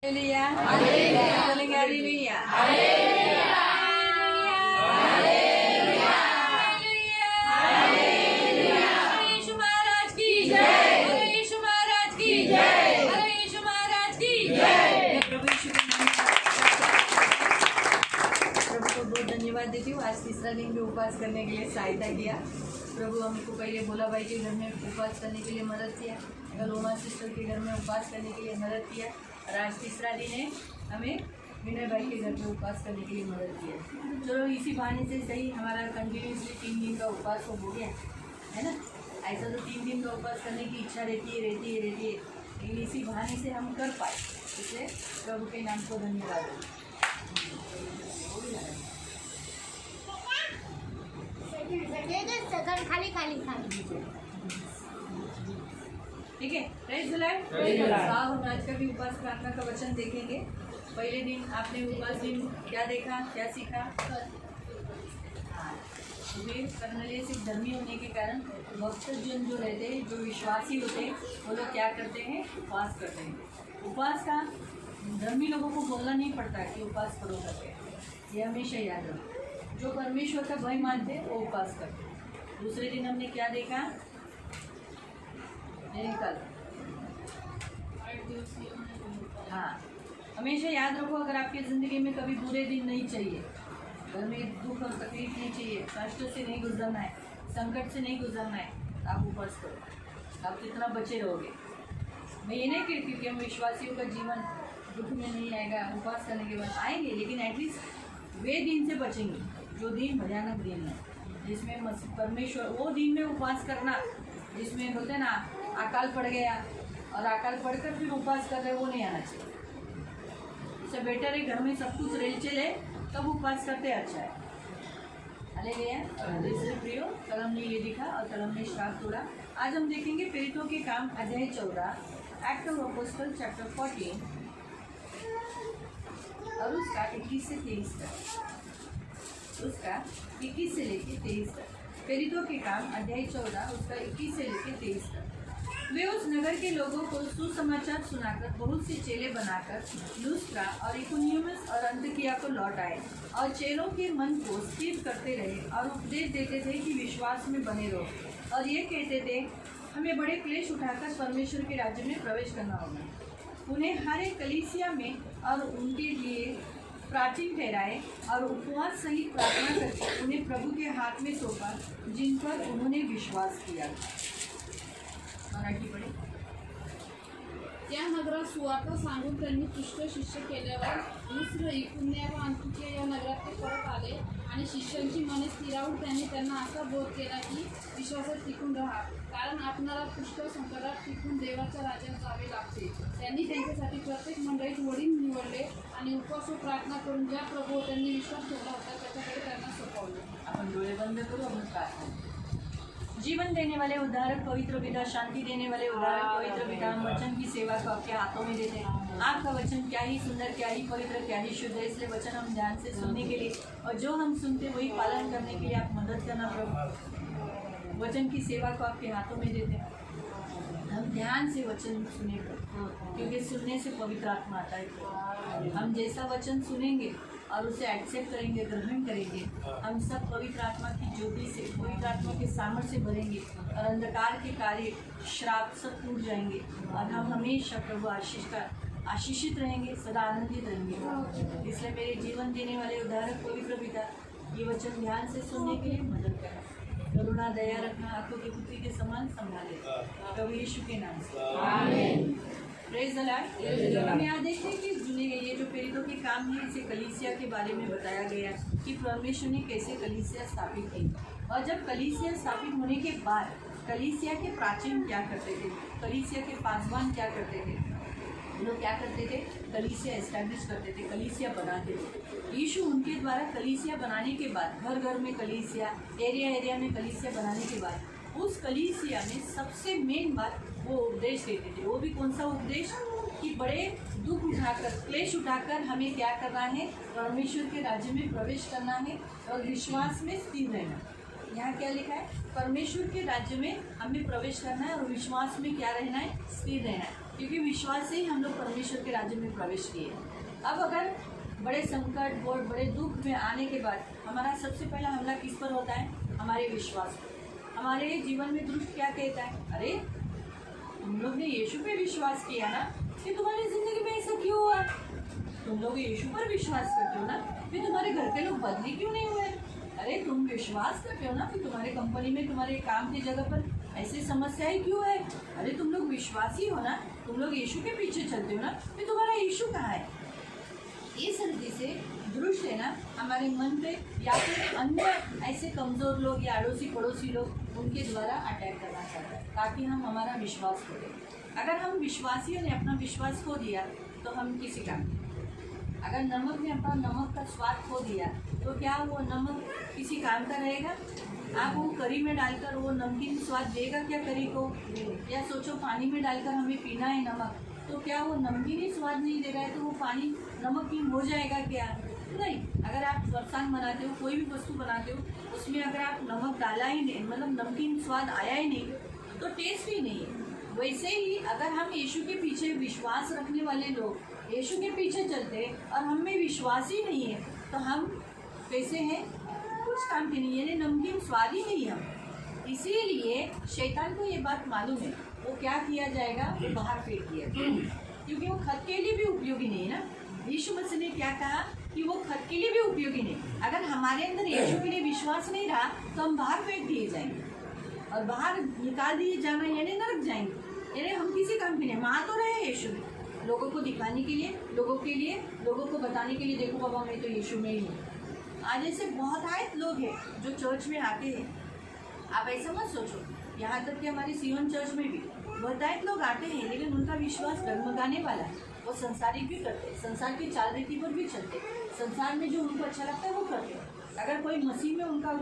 Hallelujah, hallelujah, hallelujah, hallelujah, hallelujah, hallelujah. Yeshu महाराज की जय, यीशु महाराज की जय, यीशु महाराज की जय। प्रभु यीशु के नाम प्रभु को बहुत धन्यवाद देती हूँ। आज तीसरा दिन भी उपवास करने के लिए सहायता किया। प्रभु हमको पहले भोला भाई के घर में उपवास करने के लिए मदद किया, कल उमा सिस्टर के घर में उपवास करने के लिए मदद किया, और आज तीसरा दिन है हमें विनय भाई के घर में उपवास करने के लिए मदद किया। चलो इसी बहाने से सही हमारा कंटिन्यूसली 3 दिन का उपवास हो गया है ना। ऐसा तो 3 दिन का उपवास करने की इच्छा रहती है लेकिन इसी बहाने से हम कर पाए, इसलिए प्रभु के नाम को धन्यवाद। ठीक है, प्रेज़ द लॉर्ड। हम आज का भी उपवास प्रार्थना का वचन देखेंगे। पहले दिन आपने उपवास दिन क्या देखा, क्या सीखा? वे कर्नलियस एक धर्मी होने के कारण भक्तजन जो रहते हैं, जो विश्वासी होते हैं, वो लोग क्या करते हैं? उपवास करते हैं। उपवास का धर्मी लोगों को बोलना नहीं पड़ता कि उपवास करो करके, ये हमेशा याद रखो। जो परमेश्वर का भय मानते हैं वो उपवास करते हैं। दूसरे दिन हमने क्या देखा? कल हाँ, हमेशा याद रखो, अगर आपकी ज़िंदगी में कभी बुरे दिन नहीं चाहिए, घर में दुख और तकलीफ नहीं चाहिए, कष्ट से नहीं गुजरना है, संकट से नहीं गुजरना है, आप उपवास करो। आप कितना बचे रहोगे। मैं ये नहीं कहती कि हम विश्वासियों का जीवन दुख में नहीं आएगा, उपवास करने के बाद आएंगे, लेकिन एटलीस्ट वे दिन से बचेंगे जो दिन भयानक दिन है, जिसमें परमेश्वर, वो दिन में उपवास करना जिसमें बोलते हैं ना अकाल पड़ गया और अकाल पढ़कर फिर उपवास कर रहे, वो नहीं आना चाहिए। इससे बेटर है घर में सब कुछ रेल चले तब उपवास करते अच्छा है। हालेलुया। प्रियो, कल हमने ये देखा और कल हमने श्राप तोड़ा। आज हम देखेंगे प्रेरितों के काम अध्याय 14, एक्ट ऑफ अपोस्टल चैप्टर 14 और उसका 21 से 23 तक, उसका 21 से लेके 23 तक। प्रेरितों के काम अध्याय 14 उसका 21 से लेके 23 तक। वे उस नगर के लोगों को सुसमाचार सुनाकर बहुत से चेले बनाकर लुस्त्रा और इकुनियुम और अंतकिया को लौट आए और चेलों के मन को स्थिर करते रहे और उपदेश देते थे कि विश्वास में बने रहो, और ये कहते थे हमें बड़े क्लेश उठाकर परमेश्वर के राज्य में प्रवेश करना होगा। उन्हें हर एक कलीसिया में और उनके लिए प्राचीन ठहराए और उपवास सहित प्रार्थना करके उन्हें प्रभु के हाथ में सौंपा जिन पर उन्होंने विश्वास किया। मराठी पढ़े। त्या नगरात सुवार्ता सांगून त्यांनी पुष्कळ शिष्य केल्यावर लुस्त्र, इकुनिया व अंतिकिया या नगरात ते परत आले आणि शिष्यांची मने स्थिरावून त्यांना असा बोध केला की विश्वासात टिकून राहा, कारण आपणाला पुष्कळ संकटात टिकून देवाच्या राज्यात जावे लागते। त्यांनी त्यांच्यासाठी प्रत्येक मंडळीत वडील निवडले आणि उपवास व प्रार्थना करून ज्या प्रभू त्यांनी विश्वास ठेवला होता त्याच्याकडे त्यांना सोपवले। आपण डोळे बंद करू, आपण प्रार्थना। जीवन देने वाले उद्धारक पवित्र पिता, शांति देने वाले उद्धारक पवित्र पिता, हम वचन की सेवा को आपके हाथों में देते हैं। आपका वचन क्या ही सुंदर, क्या ही पवित्र, क्या ही शुद्ध है, इसलिए वचन हम ध्यान से सुनने के लिए और जो हम सुनते वही पालन करने के लिए आप मदद करना प्रभु। वचन की सेवा को आपके हाथों में देते हैं। हम ध्यान से वचन सुने, क्योंकि सुनने से पवित्र आत्मा आता है। हम जैसा वचन सुनेंगे और उसे एक्सेप्ट करेंगे, ग्रहण करेंगे, हम सब पवित्र आत्मा की ज्योति से, पवित्र आत्मा के सामर्थ्य से भरेंगे और अंधकार के कार्य, श्राप सब टूट जाएंगे और हम हमेशा प्रभु आशीषित रहेंगे, सदा आनंदित रहेंगे। इसलिए मेरे जीवन देने वाले उद्धारक पवित्र पिता, ये वचन ध्यान से सुनने के लिए मदद करें। करुणा दया रखना, आंखों की पुत्री के समान संभाले, प्रभु यीशु के नाम से आमीन। Praise the Lord. हम यहाँ देखते हैं कि ये जो प्रेरितों के काम है, इसे कलीसिया के बारे में बताया गया कि परमेश्वर ने कैसे कलीसिया स्थापित की, और जब कलीसिया स्थापित होने के बाद कलीसिया के प्राचीन क्या करते थे, कलीसिया के पासवान क्या करते थे, लोग क्या करते थे? कलीसिया एस्टैब्लिश करते थे, कलीसिया बनाते थे। यीशु उनके द्वारा कलीसिया बनाने के बाद, घर घर में कलीसिया, एरिया में कलीसिया बनाने के बाद, उस कलीसिया में सबसे मेन बात वो उपदेश देते थे। वो भी कौन सा उपदेश? कि बड़े दुख उठाकर, क्लेश उठाकर हमें क्या करना है? परमेश्वर के राज्य में प्रवेश करना है और विश्वास में स्थिर रहना। यहाँ क्या लिखा है? परमेश्वर के राज्य में हमें प्रवेश करना है और विश्वास में क्या रहना है? स्थिर रहना है। क्योंकि विश्वास से ही हम लोग परमेश्वर के राज्य में प्रवेश किए। अब अगर बड़े संकट और बड़े दुख में आने के बाद हमारा सबसे पहला हमला किस पर होता है? हमारे विश्वास पर। हमारे जीवन में दुष्ट क्या कहता है? अरे तुम लोग ने यीशु पे विश्वास किया ना, कि तुम्हारी जिंदगी में ऐसा क्यों हुआ? तुम लोग यीशु पर विश्वास करते हो ना, फिर तुम्हारे घर के लोग बदली क्यों नहीं हुए? अरे तुम विश्वास करते हो ना, फिर तुम्हारे कंपनी में तुम्हारे काम की जगह पर ऐसी समस्याएं क्यों है? अरे तुम लोग विश्वासी हो ना, तुम लोग यीशु के पीछे चलते हो ना, फिर तुम्हारा यीशु कहाँ है? इस रीति से दुष्ट है ना हमारे मन पे या फिर अन्य ऐसे कमज़ोर लोग या अड़ोसी पड़ोसी लोग उनके द्वारा अटैक करना चाहता है ताकि हम हमारा विश्वास करें। अगर हम विश्वासियों ने अपना विश्वास खो दिया तो हम किसी काम नहीं। अगर नमक ने अपना नमक का स्वाद खो दिया तो क्या वो नमक किसी काम का रहेगा? आप वो करी में डालकर वो नमकीन स्वाद देगा क्या करी को? या सोचो पानी में डालकर हमें पीना है नमक, तो क्या वो नमकीन ही स्वाद नहीं दे रहा है तो वो पानी नमकीन हो जाएगा क्या? नहीं। अगर आप फरसान बनाते हो, कोई भी वस्तु बनाते हो, उसमें अगर आप नमक डाला ही नहीं, मतलब नमकीन स्वाद आया ही नहीं, तो टेस्ट ही नहीं है। वैसे ही अगर हम यीशु के पीछे विश्वास रखने वाले लोग यीशु के पीछे चलते और हम में विश्वास ही नहीं है तो हम कैसे हैं? कुछ काम के नहीं, यानी नमकीन स्वाद ही नहीं हम। इसीलिए शैतान को ये बात मालूम है, वो क्या किया जाएगा? वो बाहर फेंक दिया, क्योंकि वो खत के लिए भी उपयोगी नहीं है ना। यीशु मसीह ने क्या कहा कि वो खत के लिए भी उपयोगी नहीं। अगर हमारे अंदर यीशु के लिए विश्वास नहीं रहा तो हम बाहर फेंक दिए जाएंगे, और बाहर निकाल दिए जाना यानी नरक जाएंगे, यानी हम किसी काम के लिए। माँ तो रहे यीशु में, लोगों को दिखाने के लिए, लोगों को बताने के लिए, देखो बाबा मैं तो यीशु में ही हूँ। आज ऐसे बहुत आयत लोग हैं जो चर्च में आते हैं। आप ऐसा मत सोचो, यहाँ तक कि हमारी सियोन चर्च में भी बहुत आयत लोग आते हैं, लेकिन उनका विश्वास डगमगाने वाला है। वो संसारिक भी करते, संसार की चाल रीति पर भी चलते, संसार में जो उनको अच्छा लगता है वो करते। अगर कोई मसीह में उनका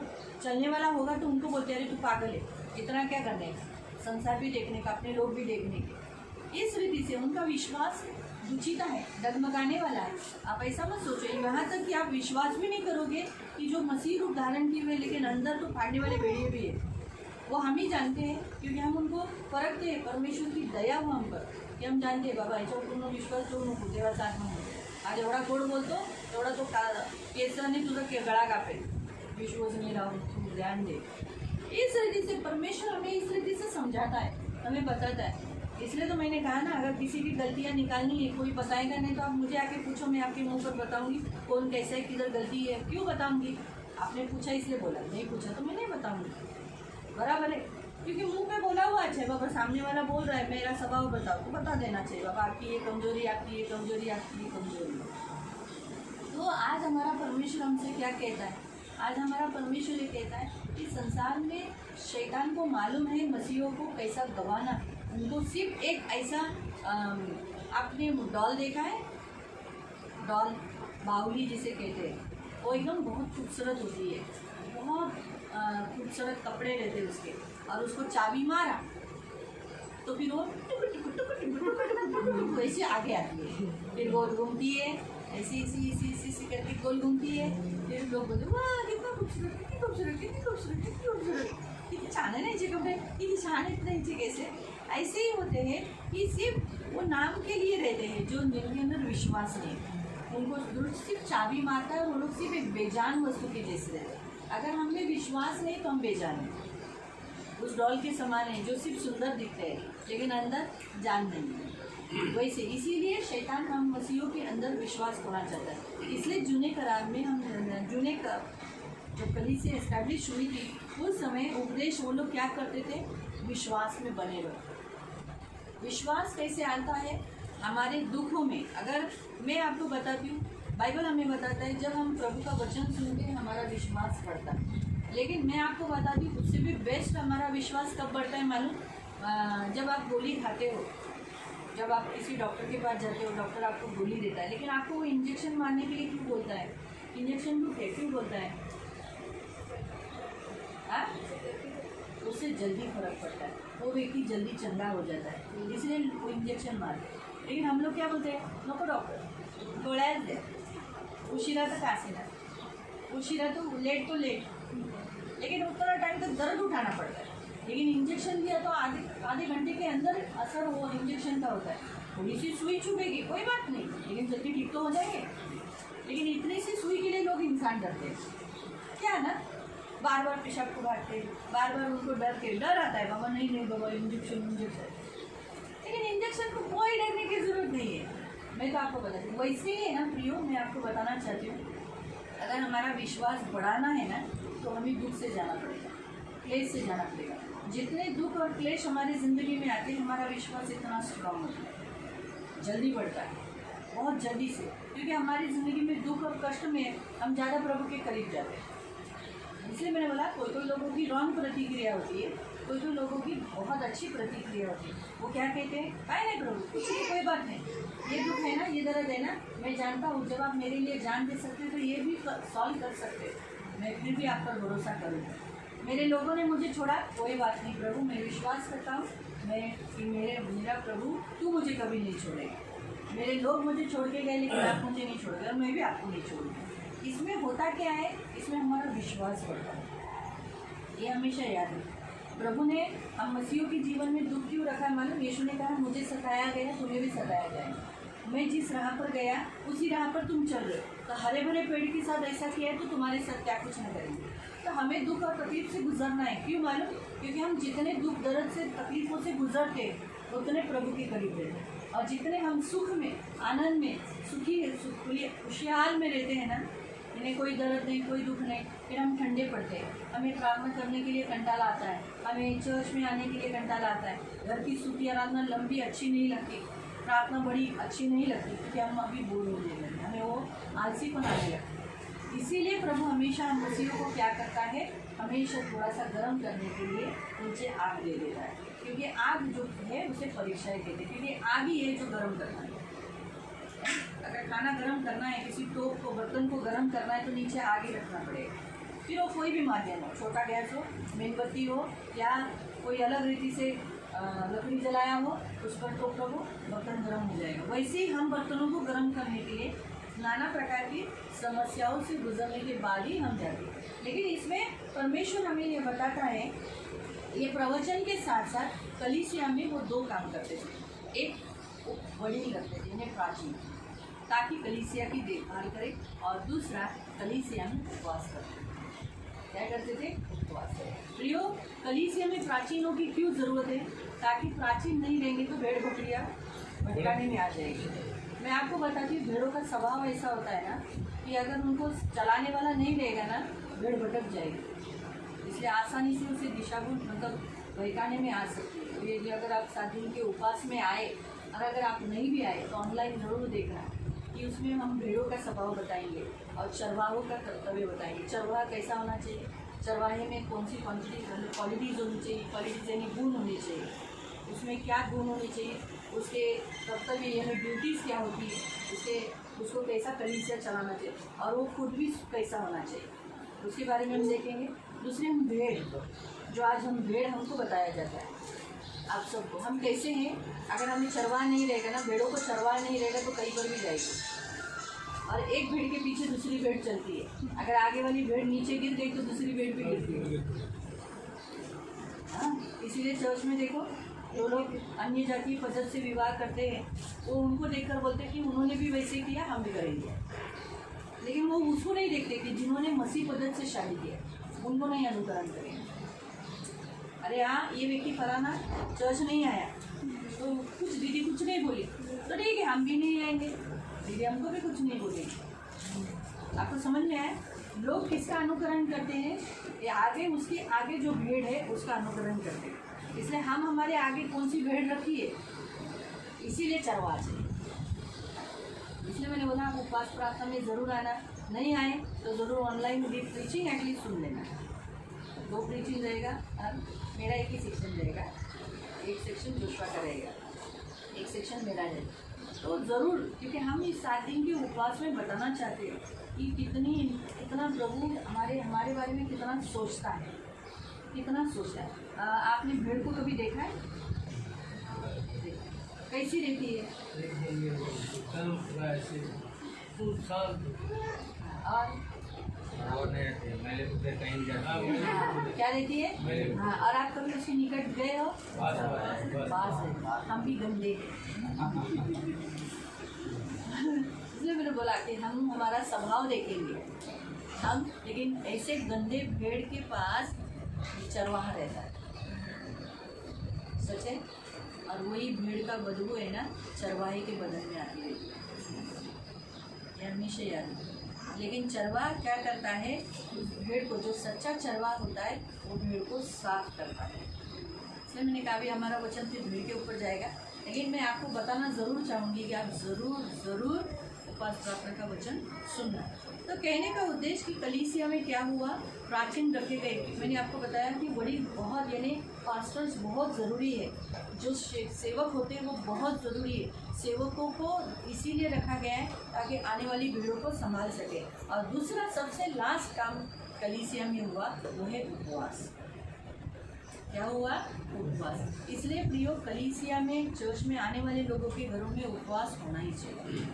चलने वाला होगा तो उनको बोलते अरे तू पागल है, इतना क्या करने का, संसार भी देखने का, अपने लोग भी देखने के। इस रीति से उनका विश्वास दुचिता है, डगमगाने वाला है। आप ऐसा मत सोचो, यहाँ तक कि आप विश्वास भी नहीं करोगे कि जो मसीह रूप धारण किए हुए लेकिन अंदर तो फाड़ने वाले भेड़िए भी है, वो हम ही जानते हैं, क्योंकि हम उनको परखते हैं। परमेश्वर की दया हो हम पर की हम जानते हैं बाबा याच्यावर पूर्ण विश्वास ठेवू नको, देवाचा आत्मा म्हणतो आज एवढा गोड बोलतो तेवढा तो केसाने तुझा गळा कापेल, विश्वास नहीं लावून तू ध्यान दे। इस रीति से परमेश्वर हमें इस रीति से समझाता है, हमें बताता है। इसलिए तो मैंने कहा ना, अगर किसी की गलतियाँ निकालनी है, कोई बताएगा नहीं तो आप मुझे आके पूछो, मैं आपके मुंह पर बताऊंगी कौन कैसा है, किधर गलती है। क्यों बताऊंगी? आपने पूछा इसलिए बोला, नहीं पूछा तो मैं नहीं बताऊंगी, बराबर है। क्योंकि मुंह पे बोला हुआ अच्छा है, बाबा सामने वाला बोल रहा है मेरा स्वभाव बताओ, तो बता देना चाहिए बाबा आपकी ये कमजोरी, आपकी ये कमजोरी, आपकी ये कमजोरी। तो आज हमारा परमेश्वर हमसे क्या कहता है? आज हमारा परमेश्वर ये कहता है कि संसार में शैतान को मालूम है मसीहों को कैसा गंवाना। उनको सिर्फ एक ऐसा आपने डॉल देखा है, डॉल बाउली जिसे कहते हैं, वो एकदम बहुत खूबसूरत होती है, बहुत खूबसूरत कपड़े रहते हैं उसके, और उसको चाबी मारा तो फिर वो वैसे आगे आती है, फिर गोल घूमती है, ऐसी ऐसी ऐसी ऐसी ऐसी करके गोल घूमती है। फिर लोग बोलते वाह कितना खूबसूरत, कितनी खूबसूरत, कितनी खूबसूरत, कितनी खूबसूरत, कितनी छान है ना इनके कपड़े, कितनी छान है, इतना नीचे कैसे। ऐसे ही होते हैं कि सिर्फ वो नाम के लिए रहते हैं, जो जिनके अंदर विश्वास नहीं, उनको सिर्फ चाबी मारता है, वो लोग सिर्फ एक बेजान वस्तु के जैसे रहते हैं। अगर हमें विश्वास नहीं तो हम बेजान हैं, उस डॉल के समान है जो सिर्फ सुंदर दिखते हैं लेकिन अंदर जान नहीं है। वैसे इसीलिए शैतान हम मसीहों के अंदर विश्वास होना चाहता है। इसलिए जूने करार में हम जब कलीसिया से एस्टैब्लिश हुई थी उस समय उपदेश वो लोग क्या करते थे? विश्वास में बने रहो। विश्वास कैसे आता है? हमारे दुखों में। अगर मैं आपको बताती हूँ, बाइबल हमें बताता है जब हम प्रभु का वचन सुनते हैं हमारा विश्वास बढ़ता है। लेकिन मैं आपको बताती हूँ उससे भी बेस्ट हमारा विश्वास कब बढ़ता है मालूम? जब आप गोली खाते हो, जब आप किसी डॉक्टर के पास जाते हो, डॉक्टर आपको गोली देता है, लेकिन आपको वो इंजेक्शन मारने के लिए क्यों बोलता है? इंजेक्शन क्यों बोलता है? उससे जल्दी फर्क पड़ता है, वो व्यक्ति जल्दी चंगा हो जाता है, इसलिए वो इंजेक्शन मारते हैं। लेकिन हम लोग क्या बोलते हैं? नको डॉक्टर, गोळ्याच दे, उशिरा तो कासेना, उशिरा तो लेट, लेकिन उतना टाइम तक दर्द उठाना पड़ता है। लेकिन इंजेक्शन दिया तो आधे घंटे के अंदर असर वो इंजेक्शन का होता है। थोड़ी सी सुई चुभेगी, कोई बात नहीं, लेकिन जल्दी ठीक तो हो जाएंगे। लेकिन इतनी सी सुई के लिए लोग इंसान डरते हैं, क्या है ना, बार बार पेशाब को भागते, बार बार उनको डर आता है, बाबा नहीं बाबा इंजेक्शन। लेकिन इंजेक्शन को कोई डरने की जरूरत नहीं है। मैं तो आपको बताती हूँ, वैसे ही है ना प्रियो, मैं आपको बताना चाहती हूँ, अगर हमारा विश्वास बढ़ाना है ना तो हमें दुख से जाना पड़ेगा, क्लेश से जाना पड़ेगा। जितने दुख और क्लेश हमारी ज़िंदगी में आते हैं, हमारा विश्वास इतना स्ट्रांग होता है, जल्दी बढ़ता है, बहुत जल्दी से, क्योंकि हमारी ज़िंदगी में दुख और कष्ट में हम ज़्यादा प्रभु के करीब जाते हैं। इसलिए मैंने बोला कोई लोगों की रॉन्ग प्रतिक्रिया होती है, कोई लोगों की बहुत अच्छी प्रतिक्रिया होती है। वो क्या कहते हैं, काय नहीं प्रभु, कुछ नहीं, कोई बात नहीं, ये दुख है ना, ये दर्द है ना, मैं जानता हूँ जब आप मेरे लिए जान दे सकते हो तो ये भी सॉल्व कर सकते हो, मैं फिर भी आप पर भरोसा करूँगा। मेरे लोगों ने मुझे छोड़ा, कोई बात नहीं प्रभु, मैं विश्वास करता हूँ कि मेरा प्रभु तू मुझे कभी नहीं छोड़ेगा। मेरे लोग मुझे छोड़ के गए, लेकिन आप मुझे नहीं छोड़ गए और मैं भी आपको नहीं छोड़ूंगा। इसमें होता क्या है, इसमें हमारा विश्वास बढ़ता है। ये हमेशा याद है। प्रभु ने हम मसीहों के जीवन में दुख क्यों रखा है मालूम? यीशु ने कहा मुझे सताया गया, तुम्हें भी सताया जाएगा। मैं जिस राह पर गया उसी राह पर तुम चल रहे हो। तो हरे भरे पेड़ के साथ ऐसा किया है तो तुम्हारे साथ क्या कुछ न करेंगे। तो हमें दुख और तकलीफ से गुजरना है। क्यों मालूम? क्योंकि हम जितने दुख दर्द से तकलीफों से गुजरते उतने प्रभु के करीब रहते हैं। और जितने हम सुख में, आनंद में, खुशहाल में रहते हैं ना, इन्हें कोई दर्द नहीं, कोई दुख नहीं, फिर हम ठंडे पड़ते हैं। हमें प्रार्थना करने के लिए कंटाला आता है, हमें चर्च में आने के लिए कंटाला आता है, घर की स्तुति आराधना लंबी अच्छी नहीं लगती, प्रार्थना बड़ी अच्छी नहीं लगती, क्योंकि हम अभी बोर हो गए हैं, हमें वो आलसी को आने लगता है। इसीलिए प्रभु हमेशा हम मसीहों को क्या करता है, हमेशा थोड़ा सा गर्म करने के लिए नीचे आग दे देता है। क्योंकि आग जो है उसे परीक्षाएं कहते हैं, क्योंकि आग ही है जो गर्म करना है। अगर खाना गर्म करना है, किसी टोप को, बर्तन को गर्म करना है, तो नीचे आग ही रखना पड़ेगा। फिर वो कोई भी माध्यम हो, छोटा गैस हो, मेणबत्ती हो, या कोई अलग रीति से लकड़ी जलाया हो, उस पर तो प्रभु बर्तन गर्म हो जाएगा। वैसे ही हम बर्तनों को गर्म करने के लिए नाना प्रकार की समस्याओं से गुजरने के बाद ही हम जाते हैं। लेकिन इसमें परमेश्वर हमें ये बताता है, ये प्रवचन के साथ साथ कलीसिया में वो दो काम करते थे। एक वडील रखते थे, यानी प्राचीन, ताकि कलीसिया की देखभाल करे, और दूसरा कलीसिया में उपवास करते थे। क्या करते थे? उपवास करते। प्रियो, कलीसिया में प्राचीनों की क्यों ज़रूरत है? ताकि प्राचीन नहीं रहेंगे तो भेड़ बकरियाँ भटकाने में आ जाएगी। मैं आपको बताती हूँ, भेड़ों का स्वभाव ऐसा होता है ना कि अगर उनको चलाने वाला नहीं रहेगा ना, भेड़ भटक जाएगी। इसलिए आसानी से उसे दिशाभूल मतलब बहकाने में आ सकती है। तो ये अगर आप 7 दिन के उपवास में आए, और अगर आप नहीं भी आए तो ऑनलाइन ज़रूर देखना कि उसमें हम भेड़ों का स्वभाव बताएंगे और चरवाहों का कर्तव्य बताएंगे। चरवाहा कैसा होना चाहिए, चरवाहे में कौन सी क्वालिटीज़ होनी चाहिए, क्वालिटीज़ यानी गुण होने चाहिए, उसमें क्या गुण होने चाहिए, उसके कर्तव्य यानी ड्यूटीज़ क्या होती है, उसको कैसा कलीसिया चलाना चाहिए, और वो खुद भी कैसा होना चाहिए, उसके बारे में हम देखेंगे। दूसरे हम भेड़, जो आज हम भेड़ हमको बताया जाता है आप सबको, हम कैसे हैं। अगर हमें चरवाहा नहीं रहेगा ना, भेड़ों को चरवाहा नहीं रहेगा तो कहीं पर भी जाएगी, और एक भेड़ के पीछे दूसरी भेड़ चलती है। अगर आगे वाली भेड़ नीचे गिर गई तो दूसरी भेड़ भी गिरती है। हाँ, इसीलिए चर्च में देखो, जो लोग अन्य जातीय पद्धति से विवाह करते हैं, वो उनको देखकर बोलते हैं कि उन्होंने भी वैसे किया, हम भी करेंगे। लेकिन वो उसको नहीं देखते कि जिन्होंने मसीह पद्धति से शादी किया, उनको नहीं अनुकरण करेंगे। अरे हाँ, ये व्यक्ति फलाना चर्च नहीं आया तो कुछ दीदी कुछ नहीं बोली, तो ठीक है हम भी नहीं आएंगे, दीदी हमको भी कुछ नहीं बोलेंगे। आपको समझ में आया? लोग किसका अनुकरण करते हैं? ये आगे, उसके आगे जो भेड़ है उसका अनुकरण करते हैं। इसलिए हम हमारे आगे कौन सी भेड़ रखी है, इसीलिए चरवाहा चाहिए। इसलिए मैंने बोला आप उपवास प्रार्थना में ज़रूर आना, नहीं आए तो ज़रूर ऑनलाइन प्रीचिंग एटलीस्ट सुन लेना। 2 प्रीचिंग रहेगा, और मेरा एक ही सेक्शन रहेगा, एक सेक्शन जोशुआ का रहेगा, एक सेक्शन मेरा है। तो ज़रूर, क्योंकि हम इस 7 दिन के उपवास में बताना चाहते हैं कि कितना प्रभु हमारे बारे में कितना सोचता है, कितना सोचता है। आपने भेड़ को कभी देखा है? कैसी रहती है? और और नहीं रहती है, मैले तो फिर कहीं भी जाती है। हाँ, क्या रहती है? हाँ, और आप कभी उसके निकट गए हो? पास है। हम भी गंदे हैं। इसलिए मैंने बोला कि हम हमारा स्वभाव देखेंगे हम, लेकिन ऐसे गंदे भेड़ के पास चरवाहा रहता है, सच है। और वही भीड़ का बदबू है ना, चरवाहे के बदन में आती है, ये हमेशा याद है। लेकिन चरवाहा क्या करता है, उस भेड़ को, जो सच्चा चरवाहा होता है वो भेड़ को साफ करता है। इसलिए मैंने कहा भी हमारा वचन फिर भेड़ के ऊपर जाएगा, लेकिन मैं आपको बताना ज़रूर चाहूँगी कि आप ज़रूर उपास प्रार्थना का वचन सुनना। तो कहने का उद्देश्य कि कलीसिया में क्या हुआ, प्राचीन रखे गए। मैंने आपको बताया कि बड़ी बहुत यानी पास्टर्स बहुत ज़रूरी है, जो सेवक होते हैं वो बहुत ज़रूरी है। सेवकों को इसीलिए रखा गया है ताकि आने वाली भीड़ों को संभाल सके। और दूसरा सबसे लास्ट काम कलीसिया में हुआ वो है उपवास। क्या हुआ? उपवास। इसलिए प्रियो, कलीसिया में चर्च में आने वाले लोगों के घरों में उपवास होना ही चाहिए,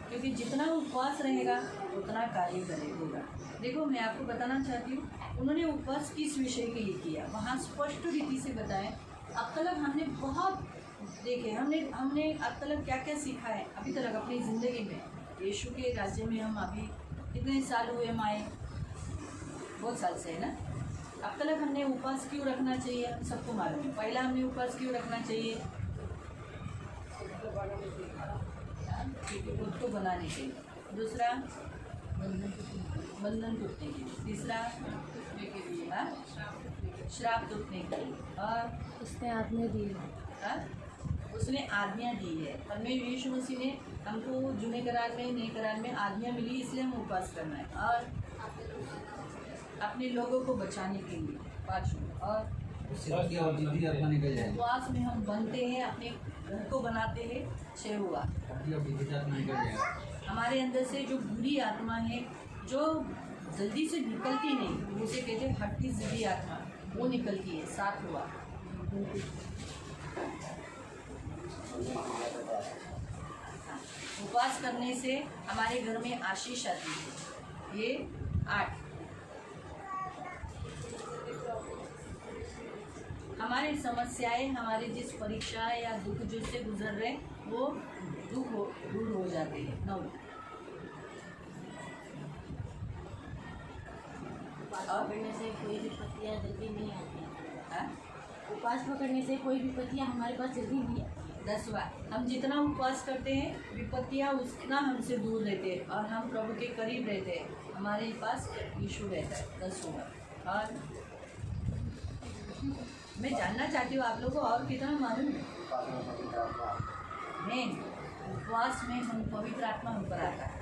क्योंकि जितना उपवास रहेगा उतना कार्य करेगा। देखो, मैं आपको बताना चाहती हूँ, उन्होंने उपवास किस विषय के लिए किया, वहाँ स्पष्ट रीति से बताएं। अब तक हमने बहुत देखे, हमने अब तक क्या क्या सीखा है अभी तक अपनी ज़िंदगी में। यीशु के राज्य में हम अभी कितने साल हुए, हम आए बहुत साल से, है ना। अब तक हमने उपवास क्यों रखना चाहिए, हम सबको मालूम है। पहला हमने उपवास क्यों रखना चाहिए, खुद को बनाने के लिए। दूसरा, बंधन टूटने के लिए। तीसरा, श्राप टूटने के लिए। और उसने आज्ञा दी है, उसने आज्ञा दी है। परमेश्वर यीशु मसीह ने हमको जूने करार में, नए करार में आज्ञा मिली, इसलिए हम उपवास करना है। और अपने लोगों को बचाने के लिए। पाँचवा, और निकल जाएगी। उपवास में हम बनते हैं, अपने घर को बनाते हैं। 6 हुआ, निकल जाएगा। हमारे अंदर से जो बुरी आत्मा है, जो जल्दी से निकलती नहीं, उसे कहते हैं हट्टी ज़िद्दी आत्मा, वो निकलती है। 7 हुआ, उपवास करने से हमारे घर में आशीष आती है। ये 8, हमारी समस्याएं, हमारे जिस परीक्षा या दुख जिससे गुजर रहे वो दुख दूर हो जाते हैं। 9, उपवास पकड़ने से कोई विपत्तियाँ जल्दी नहीं आती। हाँ? उपवास पकड़ने से कोई विपत्तियाँ हमारे पास जल्दी नहीं आती। 10वां, हम जितना उपवास करते हैं विपत्तियाँ उतना हमसे दूर रहते हैं और हम प्रभु के करीब रहते हैं, हमारे पास यीशु रहता है। 10 होगा। और मैं जानना चाहती हूँ आप लोगों को और कितना मालूम है। मेन उपवास में हम पवित्र आत्मा हम पर आता है।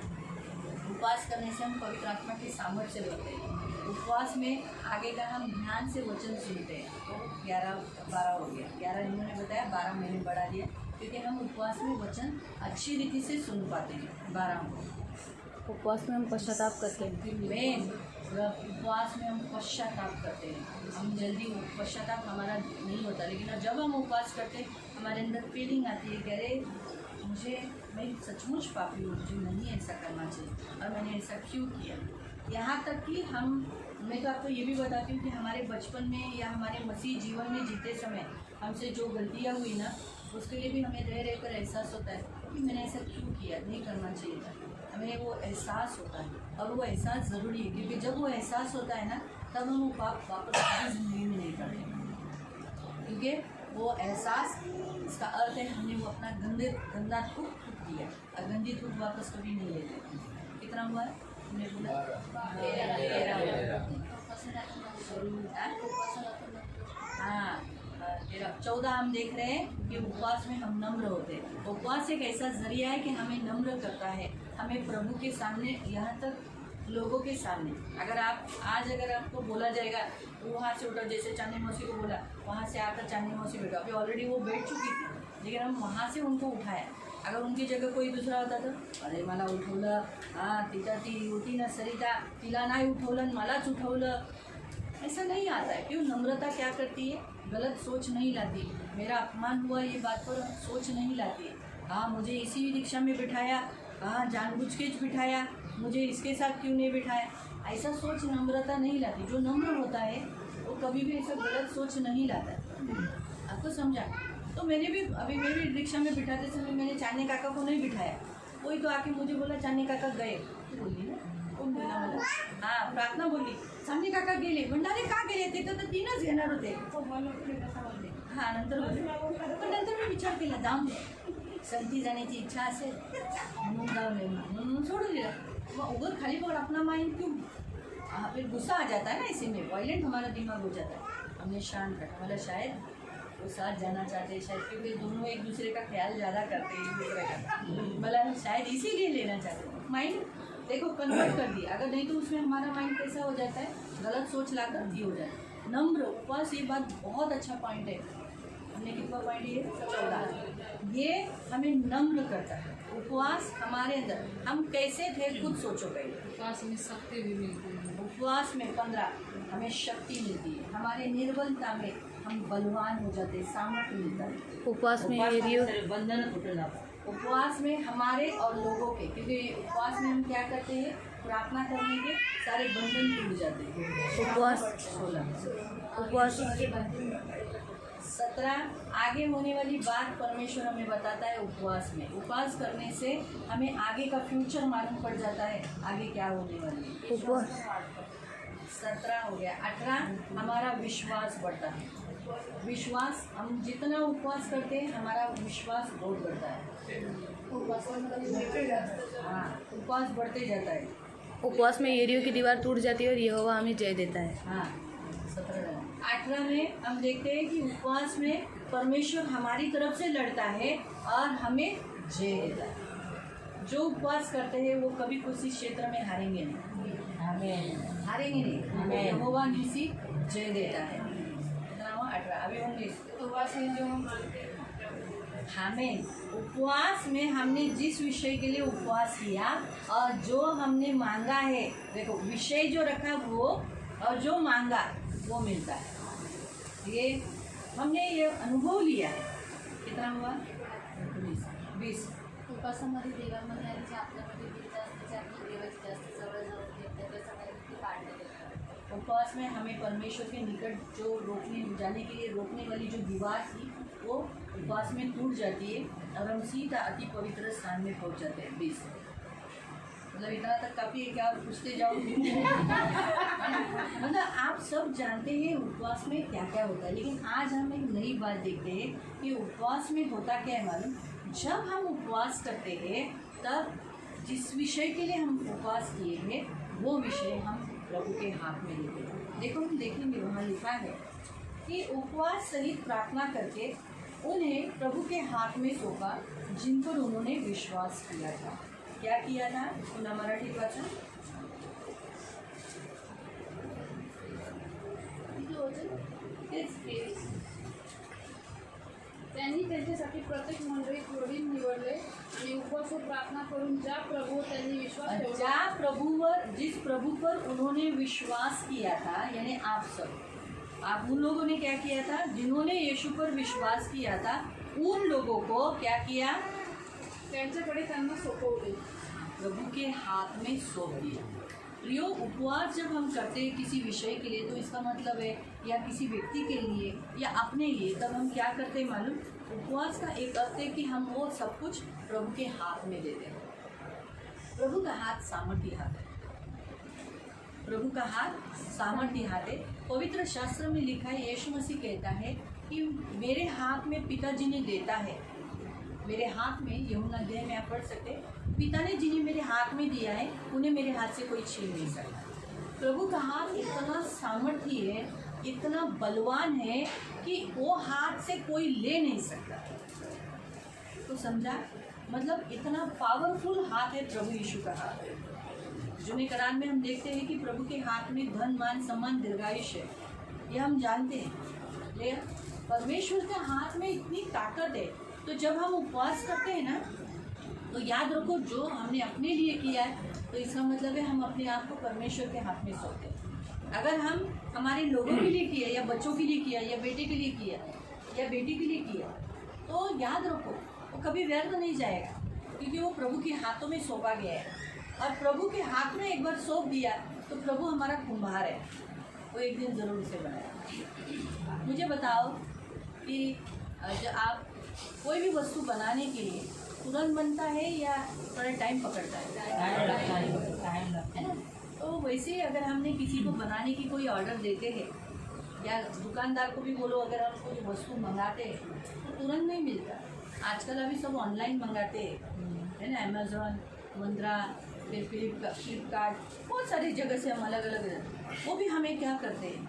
उपवास करने से हम पवित्र आत्मा के सामर्थ्य से बढ़ते हैं। उपवास में आगे का हम ध्यान से वचन सुनते हैं। तो 11-12 हो गया। 11 इन्होंने बताया, 12 मैंने बढ़ा दिया क्योंकि हम उपवास में वचन अच्छी रीति से सुन पाते हैं। 12 हो। उपवास में हम पश्चाताप करते हैं। मेन उपवास में हम पश्चाताप करते हैं। हम जल्दी पश्चाताप हमारा नहीं होता, लेकिन जब हम उपवास करते हैं हमारे अंदर फीलिंग आती है कि अरे मैं सचमुच पापी हूँ, मुझे नहीं ऐसा करना चाहिए और मैंने ऐसा क्यों किया। यहाँ तक कि मैं तो आपको ये भी बताती हूँ कि हमारे बचपन में या हमारे मसीह जीवन में जीते समय हमसे जो गलतियाँ हुई ना, उसके लिए भी हमें रह रहकर एहसास होता है कि मैंने ऐसा क्यों किया, नहीं करना चाहिए था। हमें वो एहसास होता है और वो एहसास ज़रूरी है, क्योंकि जब वो एहसास होता है ना, तब हम वो पाप वापस अपनी ज़िंदगी में नहीं करते, क्योंकि वो एहसास, इसका अर्थ है हमने वो अपना गंदा थूक दिया और गंदी थूक वापस कभी नहीं लेते। कितना हुआ है हमने बोला? 14 हम देख रहे हैं कि उपवास में हम नम्र होते हैं। उपवास एक ऐसा जरिया है कि हमें नम्र करता है, हमें प्रभु के सामने, यहाँ तक लोगों के सामने। अगर आपको बोला जाएगा वहाँ से उठो, जैसे चांदी मौसी को बोला वहाँ से आकर चांदी मौसी बैठो, अभी ऑलरेडी वो बैठ चुकी थी, लेकिन हम वहाँ से उनको उठाया। अगर उनकी जगह कोई दूसरा होता तो अरे मला उठवलं, तिथं ती होती ना सरिता, तिला नाही उठवलं, मलाच उठवलं, ऐसा नहीं आता है। क्यों? नम्रता क्या करती है? गलत सोच नहीं लाती। मेरा अपमान हुआ ये बात पर सोच नहीं लाती है। हाँ, मुझे इसी रिक्शा में बिठाया, हाँ जानबूझ के बिठाया, मुझे इसके साथ क्यों नहीं बिठाया, ऐसा सोच नम्रता नहीं लाती। जो नम्र होता है वो कभी भी ऐसा गलत सोच नहीं लाता। आपको समझा? तो मैंने भी अभी मैं भी रिक्शा में बिठाते समय मैंने चांदनी काका को नहीं बिठाया। कोई तो आके मुझे बोला चांदनी काका गए, बोली ना कोण बोला मला? हाँ, प्रार्थना बोली चांदनी काका गेले. भंडारे का गेले? ते तर 3च घेणार होते. हां, नंतर बोलले. पण नंतर मी विचार केला जाऊन दे, संती जाण्याची इच्छा असेल म्हणून जाऊ नये म्हणून सोडून दिला. मग उगर खाली पकड़ अपना माइंड क्यों? फिर गुस्सा आ जाता है ना, इसी में वायलेंट हमारा दिमाग हो जाता है. हमने शांत रखा, मतलब शायद वो साथ जाना चाहते हैं, शायद क्योंकि दोनों एक दूसरे का ख्याल ज़्यादा करते हैं एक दूसरे का, मतलब शायद इसीलिए लेना चाहते हैं. माइंड देखो कन्वर्ट कर दिया, अगर नहीं तो उसमें हमारा माइंड कैसा हो जाता है, गलत सोच लाकर ये हो जाता है. नम्र उपवास, ये बात बहुत अच्छा पॉइंट है. हमने कितना पॉइंट ये 14, ये हमें नम्र करता है. उपवास हमारे अंदर हम कैसे थे खुद सोचो पहले. उपवास में शक्ति भी मिलती है. उपवास में 15 हमें शक्ति मिलती है. हमारे निर्बलता में हम बलवान हो जाते हैं, सामर्थ्य मिलता है. उपवास में ये बंधन उठना. उपवास में हमारे और लोगों के, क्योंकि उपवास में हम क्या करते हैं, प्रार्थना करने के सारे बंधन टूट जाते हैं. उपवास 16 उपवास 17 आगे होने वाली बात परमेश्वर हमें बताता है. उपवास में उपवास करने से हमें आगे का फ्यूचर मालूम पड़ जाता है, आगे क्या होने वाली है. उपवास 17 हो गया. 18 हमारा विश्वास बढ़ता है. विश्वास, हम जितना उपवास करते हैं हमारा विश्वास बहुत बढ़ता है. हाँ, उपवास बढ़ते जाता है. उपवास में यरीहो की दीवार टूट जाती है और यहोवा हमें जय देता है. हाँ, 18 में हम देखते हैं कि उपवास में परमेश्वर हमारी तरफ से लड़ता है और हमें जय देता है. जो उपवास करते हैं वो कभी किसी क्षेत्र में हारेंगे नहीं. हमें हारेंगे नहीं. हमें यहोवा निसी जय देता है. कितना हुआ? 18. अभी 19. उपवास में जो हमें उपवास में हमने जिस विषय के लिए उपवास किया और जो हमने मांगा है, देखो विषय जो रखा वो और जो मांगा वो मिलता है. ये हमने ये अनुभव लिया है. कितना हुआ? 20. उपासामध्ये देवामध्ये आणि जे आपल्यामध्ये विचार असते, आपली देवाची जास्त जवळ जाऊ त्याच्या सगळ्या काढले जातात. उपवास में हमें परमेश्वर के निकट जो रोकने जाने के लिए रोकने वाली जो दीवार थी वो उपवास में टूट जाती है और हम सीधा अति पवित्र स्थान में पहुंच जाते हैं. 20 मतलब इतना तक काफ़ी है. क्या पूछते जाओ? मतलब आप सब जानते हैं उपवास में क्या क्या होता है, लेकिन आज हम एक नई बात देखते हैं कि उपवास में होता क्या है मालूम. जब हम उपवास करते हैं तब जिस विषय के लिए हम उपवास किए हैं वो विषय हम प्रभु के हाथ में लेते हैं. देखो हम देखेंगे वहाँ लिखा है कि उपवास सहित प्रार्थना करके उन्हें प्रभु के हाथ में सौंपा जिन पर उन्होंने विश्वास किया था. क्या किया था? पुन्हा मराठीत वाचा. त्यांनी त्यांच्यासाठी प्रत्येक मंडळीत वडील निवडले आणि उपवास व प्रार्थना करून ज्या प्रभू त्यांनी विश्वास ठेवला, ज्या प्रभु जिस प्रभु पर उन्होंने विश्वास किया था, यानी आप सब, आप उन लोगों ने क्या किया था, जिन्होंने यीशु पर विश्वास किया था, उन लोगों को क्या किया, त्यांच्याकडे त्यांना सोपवले. प्रभु के हाथ में सौंप दिया. प्रियो, उपवास जब हम करते हैं किसी विषय के लिए तो इसका मतलब है या किसी व्यक्ति के लिए या अपने लिए, तब हम क्या करते हैं मालूम. उपवास का एक अर्थ है कि हम वो सब कुछ प्रभु के हाथ में देते हैं. प्रभु का हाथ सामर्थ्य हाथ है. प्रभु का हाथ सामर्थ्य हाथ है. पवित्र शास्त्र में लिखा है, यीशु मसीह कहता है कि मेरे हाथ में पिताजी ने देता है. मेरे हाथ में, यूहन्ना अध्याय में आप पढ़ सकते हैं, पिता ने जिन्हें मेरे हाथ में दिया है उन्हें मेरे हाथ से कोई छीन नहीं सकता. प्रभु का हाथ इतना सामर्थ्य है, इतना बलवान है कि वो हाथ से कोई ले नहीं सकता. तो समझा, मतलब इतना पावरफुल हाथ है प्रभु यीशु का हाथ. जुने करार में हम देखते हैं कि प्रभु के हाथ में धन, मान, सम्मान, दीर्घायुष है. ये हम जानते हैं. लेकिन परमेश्वर के हाथ में इतनी ताकत है. तो जब हम उपवास करते हैं ना, तो याद रखो जो हमने अपने लिए किया है, तो इसका मतलब है हम अपने आप को परमेश्वर के हाथ में सौंपते हैं. अगर हम हमारे लोगों के लिए किया, या बच्चों के लिए किया, या बेटे के लिए किया, या बेटी के लिए किया, तो याद रखो वो कभी व्यर्थ नहीं जाएगा, क्योंकि वो प्रभु के हाथों में सौंपा गया है. और प्रभु के हाथ में एक बार सौंप दिया तो प्रभु हमारा कुम्हार है, वो एक दिन ज़रूर उसे बनाएगा। मुझे बताओ कि जब आप कोई भी वस्तु बनाने के लिए तुरंत बनता है या थोड़ा टाइम पकड़ता है ना? तो वैसे ही अगर हमने किसी को बनाने की कोई ऑर्डर देते हैं या दुकानदार को भी बोलो, अगर आप कोई वस्तु मंगाते हैं तो तुरंत नहीं मिलता। आजकल अभी सब ऑनलाइन मंगाते हैं, है ना, अमेज़ॉन, मंत्रा, फिर फ्लिपकार्ट, बहुत सारी जगह से हम अलग अलग, वो भी हमें क्या करते हैं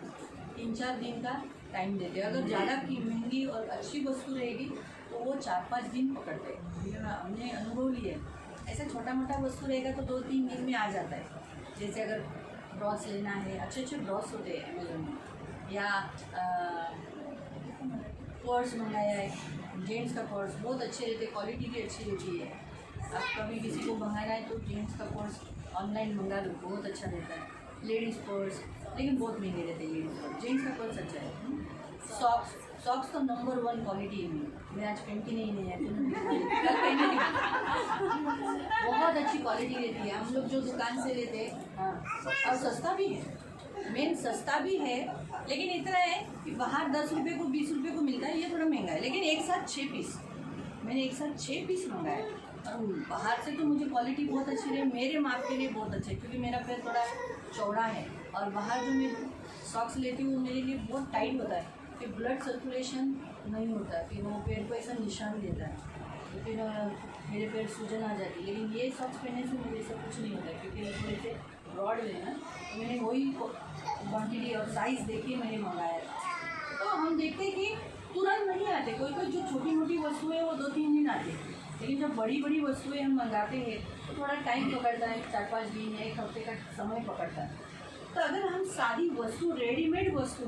3-4 दिन का टाइम देते हैं। अगर ज़्यादा की महंगी और अच्छी वस्तु रहेगी तो वो 4-5 दिन पकड़ते हैं। ये हमने अनुभव लिया है। ऐसा छोटा मोटा वस्तु रहेगा तो 2-3 दिन में आ जाता है। जैसे अगर ब्रॉस लेना है, अच्छे अच्छे ब्रॉस होते हैं अमेज़ोन में, या पर्स मंगाया है, जेंट्स का पर्स बहुत अच्छे रहते, क्वालिटी भी अच्छी रहती है। अब कभी किसी को मंगाना है तो जेंट्स का पर्स ऑनलाइन मंगा लो, बहुत अच्छा रहता है। लेडीज़ पर्स लेकिन बहुत महंगे रहते हैं लेडीज़ पर्स, जेंट्स का पर्स अच्छा है। सॉक्स तो नंबर 1 क्वालिटी है। मैं आज पहनती नहीं है बहुत अच्छी क्वालिटी रहती है। हम लोग जो दुकान से लेते हैं, हाँ, और सस्ता भी है, मेन सस्ता भी है, लेकिन इतना है कि बाहर 10 रुपये को 20 रुपये को मिलता है, ये थोड़ा महंगा है। लेकिन एक साथ 6 पीस, मैंने एक साथ 6 पीस मंगाए और बाहर से तो मुझे क्वालिटी बहुत अच्छी रही, मेरे माप के लिए बहुत अच्छे, क्योंकि मेरा पैर थोड़ा चौड़ा है और बाहर जो मैं सॉक्स लेती हूँ मेरे लिए बहुत टाइट होता है, फिर ब्लड सर्कुलेशन नहीं होता है, फिर वो पैर को ऐसा निशान देता है, तो फिर मेरे पैर सूजन आ जाती है। लेकिन ये सॉक्स पहनने से मुझे सब कुछ नहीं होता है, क्योंकि थोड़े से ब्रॉड लेना, तो मैंने वही क्वान्टिटी और साइज़ देखिए मैंने मंगाया। तो हम देखते हैं कि तुरंत नहीं आते, कोई कोई जो छोटी मोटी वस्तुएं हैं वो 2-3 दिन आते, लेकिन जब बड़ी बड़ी वस्तुएं हम मंगाते हैं तो थोड़ा टाइम पकड़ता है, 4-5 दिन या 1 हफ्ते का समय पकड़ता है। तो अगर हम सादी वस्तु, रेडीमेड वस्तु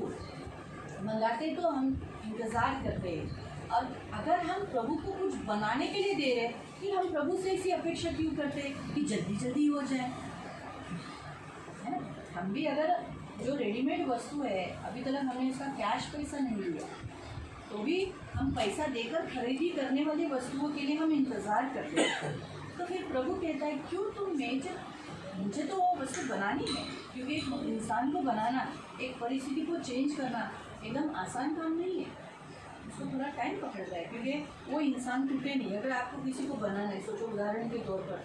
मंगाते तो हम इंतज़ार करते हैं, और अगर हम प्रभु को कुछ बनाने के लिए दे रहे हैं फिर हम प्रभु से ऐसी अपेक्षा क्यों करते हैं कि जल्दी जल्दी हो जाए, है ना? हम भी अगर जो रेडीमेड वस्तु है अभी तक हमने उसका कैश पैसा नहीं लिया, तो भी हम पैसा देकर खरीदी करने वाली वस्तुओं के लिए हम इंतज़ार करते हैं। तो फिर प्रभु कहता है क्यों तुम मुझे तो वो वस्तु बनानी है, क्योंकि एक इंसान को बनाना, एक परिस्थिति को चेंज करना एकदम आसान काम नहीं है, उसको थोड़ा टाइम पकड़ता है, क्योंकि वो इंसान टूटे नहीं। अगर आपको किसी को बनाना है, सोचो उदाहरण के तौर पर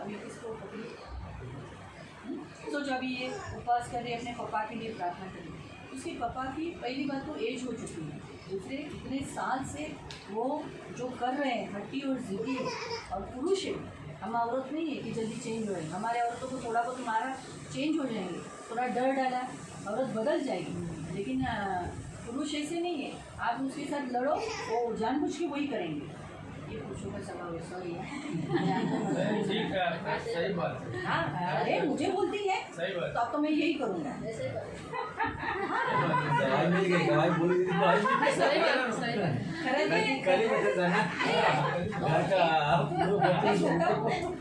अभी किसको पकड़ी, सोचो अभी ये उपवास कर रहे, अपने पापा के लिए प्रार्थना करिए, उसके पापा की पहली बात तो एज हो चुकी है, दूसरे इतने साल से वो जो कर रहे हैं हट्टी और ज़िद्दी और पुरुष है, हम औरत नहीं है कि जल्दी चेंज हो रहे हैं। हमारे औरतों को थोड़ा बहुत मारा चेंज हो जाएंगे, थोड़ा डर डाला औरत बदल जाएगी, लेकिन पुरुष ऐसे नहीं है, आप उसके साथ लड़ो वो जानबूझ के वही करेंगे। ये पुरुषों का स्वभाव है, सॉरी सही बात है। हाँ, अरे मुझे बोलती है सही बात। तो अब तो मैं यही करूँगा। दवाई मिल गई, दवाई बोली थी, दवाई मिल गई। सही बात, सही बात। खरं नाही. कल ही बता था ना घर का आप लोग अरे छोटा,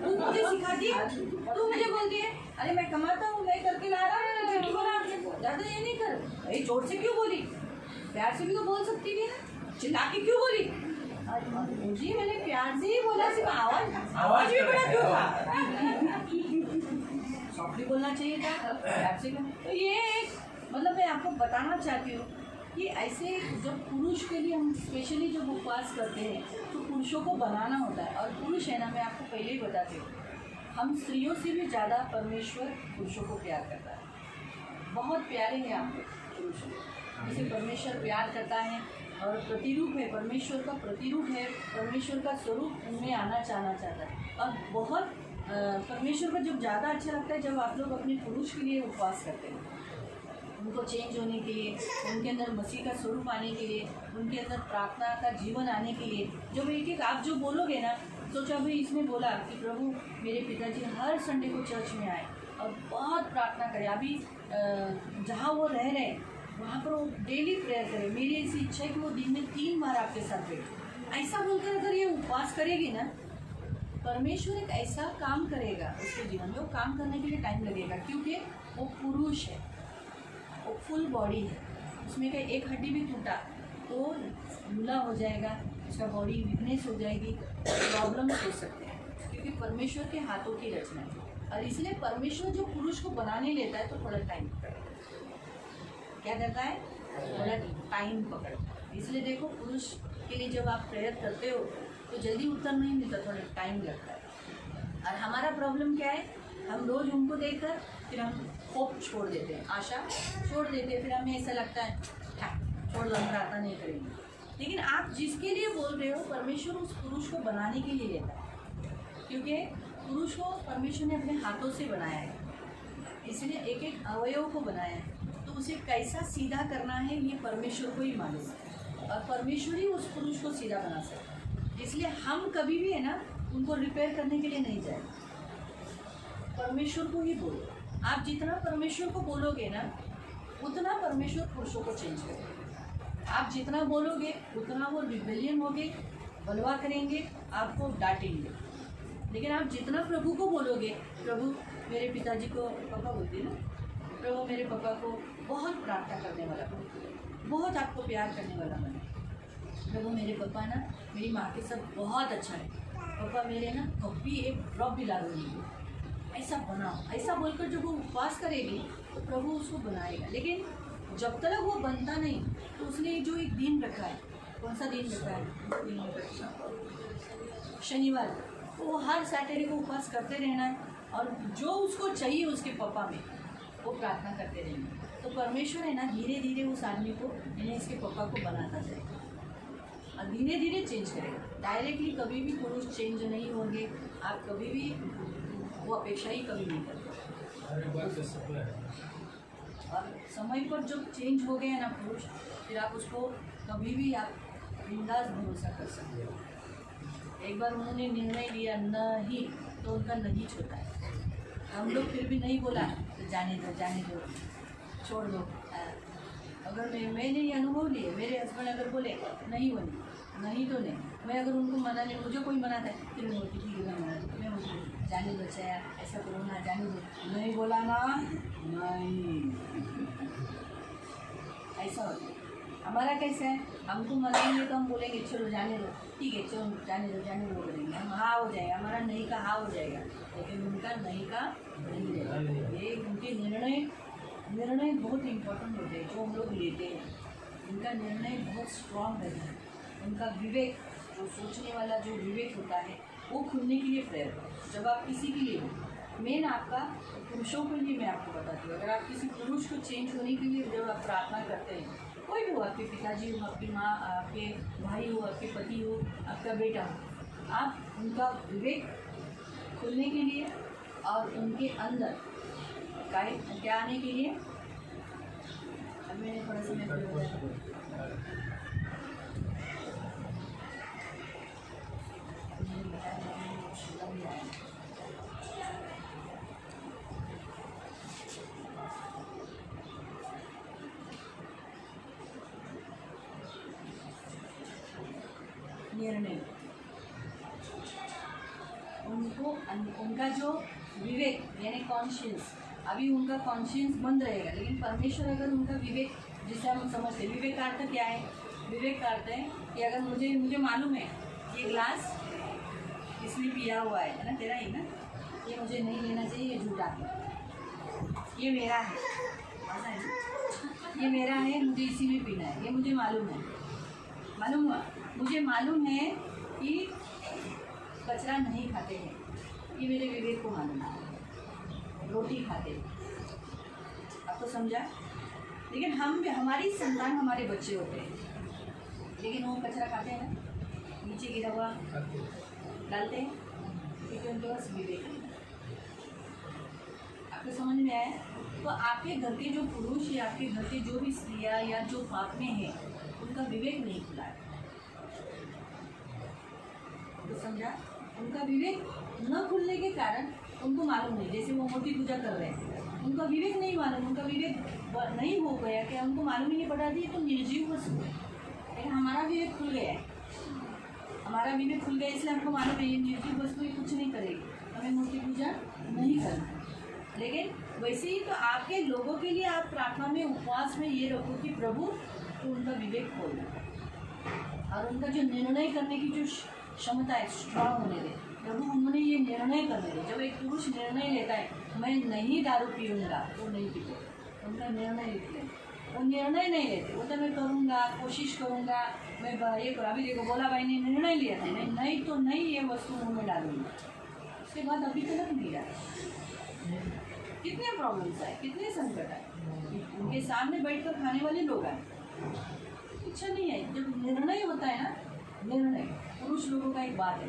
तू मुझे सिखाती है, तू मुझे बोलती है अरे मैं कमाता हूँ, मैं करके ला रहा हूँ, झूठ बोला, ज़्यादा ये नहीं कर। अरे जोर से क्यों बोली, प्यार से भी तो बोल सकती थी ना, चिल्ला के क्यों बोली? जी मैंने प्यार से ही बोला, सिर्फ आवाज भी बड़ा क्यों था? सॉफ्टली बोलना चाहिए था, प्यार से। तो ये एक मतलब मैं आपको बताना चाहती हूँ कि ऐसे जब पुरुष के लिए हम स्पेशली जब उपवास करते हैं तो पुरुषों को बनाना होता है। और पुरुष है ना, मैं आपको पहले ही बताती हूँ, हम स्त्रियों से भी ज़्यादा परमेश्वर पुरुषों को प्यार करता है। बहुत प्यारे हैं आप पुरुष, जिसे परमेश्वर प्यार करता है और प्रतिरूप है, परमेश्वर का प्रतिरूप है, परमेश्वर का स्वरूप उनमें आना चाहना चाहता है। और बहुत परमेश्वर को जब ज़्यादा अच्छा लगता है जब आप लोग अपने पुरुष के लिए उपवास करते हैं, उनको चेंज होने के लिए, उनके अंदर मसीह का स्वरूप आने के लिए, उनके अंदर प्रार्थना का जीवन आने के लिए। जब एक एक आप जो बोलोगे ना, सोचा अभी इसमें बोला कि प्रभु मेरे पिताजी हर संडे को चर्च में आए और बहुत प्रार्थना करें। अभी जहाँ वो रह रहे हैं वहाँ पर वो डेली प्रेयर करें। मेरी ऐसी इच्छा है कि वो दिन में 3 बार आपके साथ बैठे। ऐसा बोलकर अगर ये उपवास करेगी ना, परमेश्वर एक ऐसा काम करेगा उसके जीवन में, वो काम करने के लिए टाइम लगेगा, क्योंकि वो पुरुष है, वो फुल बॉडी है, उसमें का एक हड्डी भी टूटा तो लूला हो जाएगा, उसका बॉडी वीकनेस हो जाएगी, प्रॉब्लम्स हो सकते हैं, क्योंकि परमेश्वर के हाथों की रचना है। और इसलिए परमेश्वर जो पुरुष को बनाने लेता है तो थोड़ा टाइम क्या करता है, थोड़ा टाइम पकड़ता है। इसलिए देखो पुरुष के लिए जब आप प्रेयर करते हो तो जल्दी उत्तर नहीं मिलता, थोड़ा टाइम लगता है। और हमारा प्रॉब्लम क्या है, हम रोज़ उनको देखकर फिर हम होप छोड़ देते हैं, आशा छोड़ देते हैं, फिर हमें ऐसा लगता है छोड़ दो, हम प्रार्थना नहीं करेंगे। लेकिन आप जिसके लिए बोल रहे हो परमेश्वर उस पुरुष को बनाने के लिए लेता है, क्योंकि पुरुष को परमेश्वर ने अपने हाथों से बनाया है, इसलिए एक एक अवयव को बनाया है, तो उसे कैसा सीधा करना है ये परमेश्वर को ही मालूम है, और परमेश्वर ही उस पुरुष को सीधा बना सकता है। इसलिए हम कभी भी है ना उनको रिपेयर करने के लिए नहीं जाए, परमेश्वर को ही बोलो। आप जितना परमेश्वर को बोलोगे ना उतना परमेश्वर पुरुषों को चेंज करेगा। आप जितना बोलोगे उतना वो रिबेलियन होगे, बलवा करेंगे, आपको डांटेंगे। लेकिन आप जितना प्रभु को बोलोगे, प्रभु मेरे पिताजी को, पापा बोलते हैं ना, प्रभु मेरे पापा को बहुत प्रार्थना करने वाला बने, बहुत आपको प्यार करने वाला बने, प्रभु मेरे पापा ना मेरी माँ के साथ बहुत अच्छा है, पापा मेरे ना कभी एक ड्रॉप भी लागू नहीं है, ऐसा बनाओ, ऐसा बोलकर जब वो उपवास करेगी तो प्रभु उसको बनाएगा। लेकिन जब तक वो बनता नहीं तो उसने जो एक दिन रखा है, कौन सा दिन रखा है, शनिवार, तो वो हर सैटरडे को उपवास करते रहना है, और जो उसको चाहिए उसके पापा में वो प्रार्थना करते रहेंगे। तो परमेश्वर है ना धीरे धीरे उस आदमी को यानी इसके पापा को बनाता जाएगा और धीरे धीरे चेंज करेगा। डायरेक्टली कभी भी पुरुष चेंज नहीं होंगे, आप कभी भी वो अपेक्षा ही कभी नहीं करते। और समय पर जब चेंज हो गया ना पुरुष, फिर आप उसको कभी भी आप बिंदास भरोसा कर सकते हो। एक बार उन्होंने निर्णय लिया नहीं तो उनका नहीं छोटा है। हम लोग फिर भी नहीं बोला तो जाने दो छोड़ दो। अगर मैंने ये अनुभव लिए, मेरे हस्बैंड अगर बोले नहीं बनी, नहीं तो नहीं, मैं अगर उनको मना नहीं, मुझे कोई मनाता है फिर मैं बोलती ठीक है मना, मैं बोलती जाने दो चाहे ऐसा करो ना, जाने दो, नहीं बोला ना नहीं, ऐसा होता है। हमारा कैसा है, हमको मनाएंगे तो हम बोलेंगे चलो जाने दो, ठीक है चलो जाने दो करेंगे, हम हाँ हो जाएगा, हमारा नहीं का हाँ हो जाएगा, लेकिन उनका नहीं का नहीं रहेगा। ये उनके निर्णय बहुत इम्पोर्टेंट होते हैं जो हम लोग लेते हैं, उनका निर्णय बहुत स्ट्रॉन्ग रहता है, उनका विवेक, जो सोचने वाला जो विवेक होता है वो खुलने के लिए प्रेयर करो। जब आप किसी के लिए हो, मेन आपका पुरुषों के लिए मैं आपको बताती हूँ, अगर आप किसी पुरुष को चेंज होने के लिए जब आप प्रार्थना करते हैं, कोई भी हो, आपके पिताजी हो, आपकी माँ, आपके भाई हो, आपके पति हो, आपका बेटा हो, आप उनका विवेक खुलने के लिए और उनके अंदर क्या आने के लिए, अब मैंने थोड़ा सा निर्णय उनका जो विवेक यानी कॉन्शियंस, अभी उनका कॉन्शियंस बंद रहेगा, लेकिन परमेश्वर अगर उनका विवेक, जिसे हम समझते हैं, विवेक का अर्थ क्या है, विवेक का अर्थ है कि अगर मुझे मालूम है ये ग्लास इसने पिया हुआ है ना, तेरा ही ना, ये मुझे नहीं लेना चाहिए, ये झूठा है, ये मेरा है, ऐसा है ना, ये मेरा है, मुझे इसी में पीना है, ये मुझे मालूम है, मालूम हुआ, मुझे मालूम है कि कचरा नहीं खाते हैं, ये मेरे विवेक को मालूम है, रोटी खाते हैं, आपको समझा। लेकिन हमारी संतान हमारे बच्चे होते हैं, लेकिन वो कचरा खाते हैं ना, नीचे गिरा हुआ डालते हैं, क्योंकि उनके पास विवेक नहीं। आपको समझ में आया? तो आपके घर के जो पुरुष या आपके घर के जो भी स्त्रियाँ या जो पाप में है, उनका विवेक नहीं खुला है, तो समझा। उनका विवेक न खुलने के कारण उनको मालूम नहीं, जैसे वो मूर्ति पूजा कर रहे हैं, उनका विवेक नहीं मालूम, उनका विवेक नहीं हो गया कि उनको मालूम ही नहीं पड़ा थी तो निर्जीव वस्तु है। लेकिन हमारा विवेक खुल गया है, हमारा विवेक खुल गया, इसलिए हमको मालूम है ये निर्जीव वस्तु कुछ नहीं करेगी, हमें मूर्ति पूजा नहीं करना है। लेकिन वैसे ही तो आपके लोगों के लिए आप प्रार्थना में, उपवास में ये रखो कि प्रभु तो उनका विवेक खोलना और उनका जो निर्णय करने की जो क्षमता है स्ट्रांग होने दे, प्रभु उन्होंने ये निर्णय कर लिया। जब एक पुरुष निर्णय लेता है मैं नहीं दारू पीऊँगा, वो नहीं पीते, उनका निर्णय लेते हैं। वो निर्णय नहीं लेते, वो तो मैं करूँगा, कोशिश करूँगा, मैं ये अभी देखो बोला भाई ने निर्णय लिया था, नहीं तो नहीं ये वस्तु मुँह में डालूंगा, उसके बाद अभी तक नहीं डाला। कितने प्रॉब्लम्स आए, कितने संकट आए, उनके सामने बैठकर खाने वाले लोग आए, इच्छा नहीं है। जब निर्णय होता है ना, निर्णय पुरुष लोगों का एक बात है,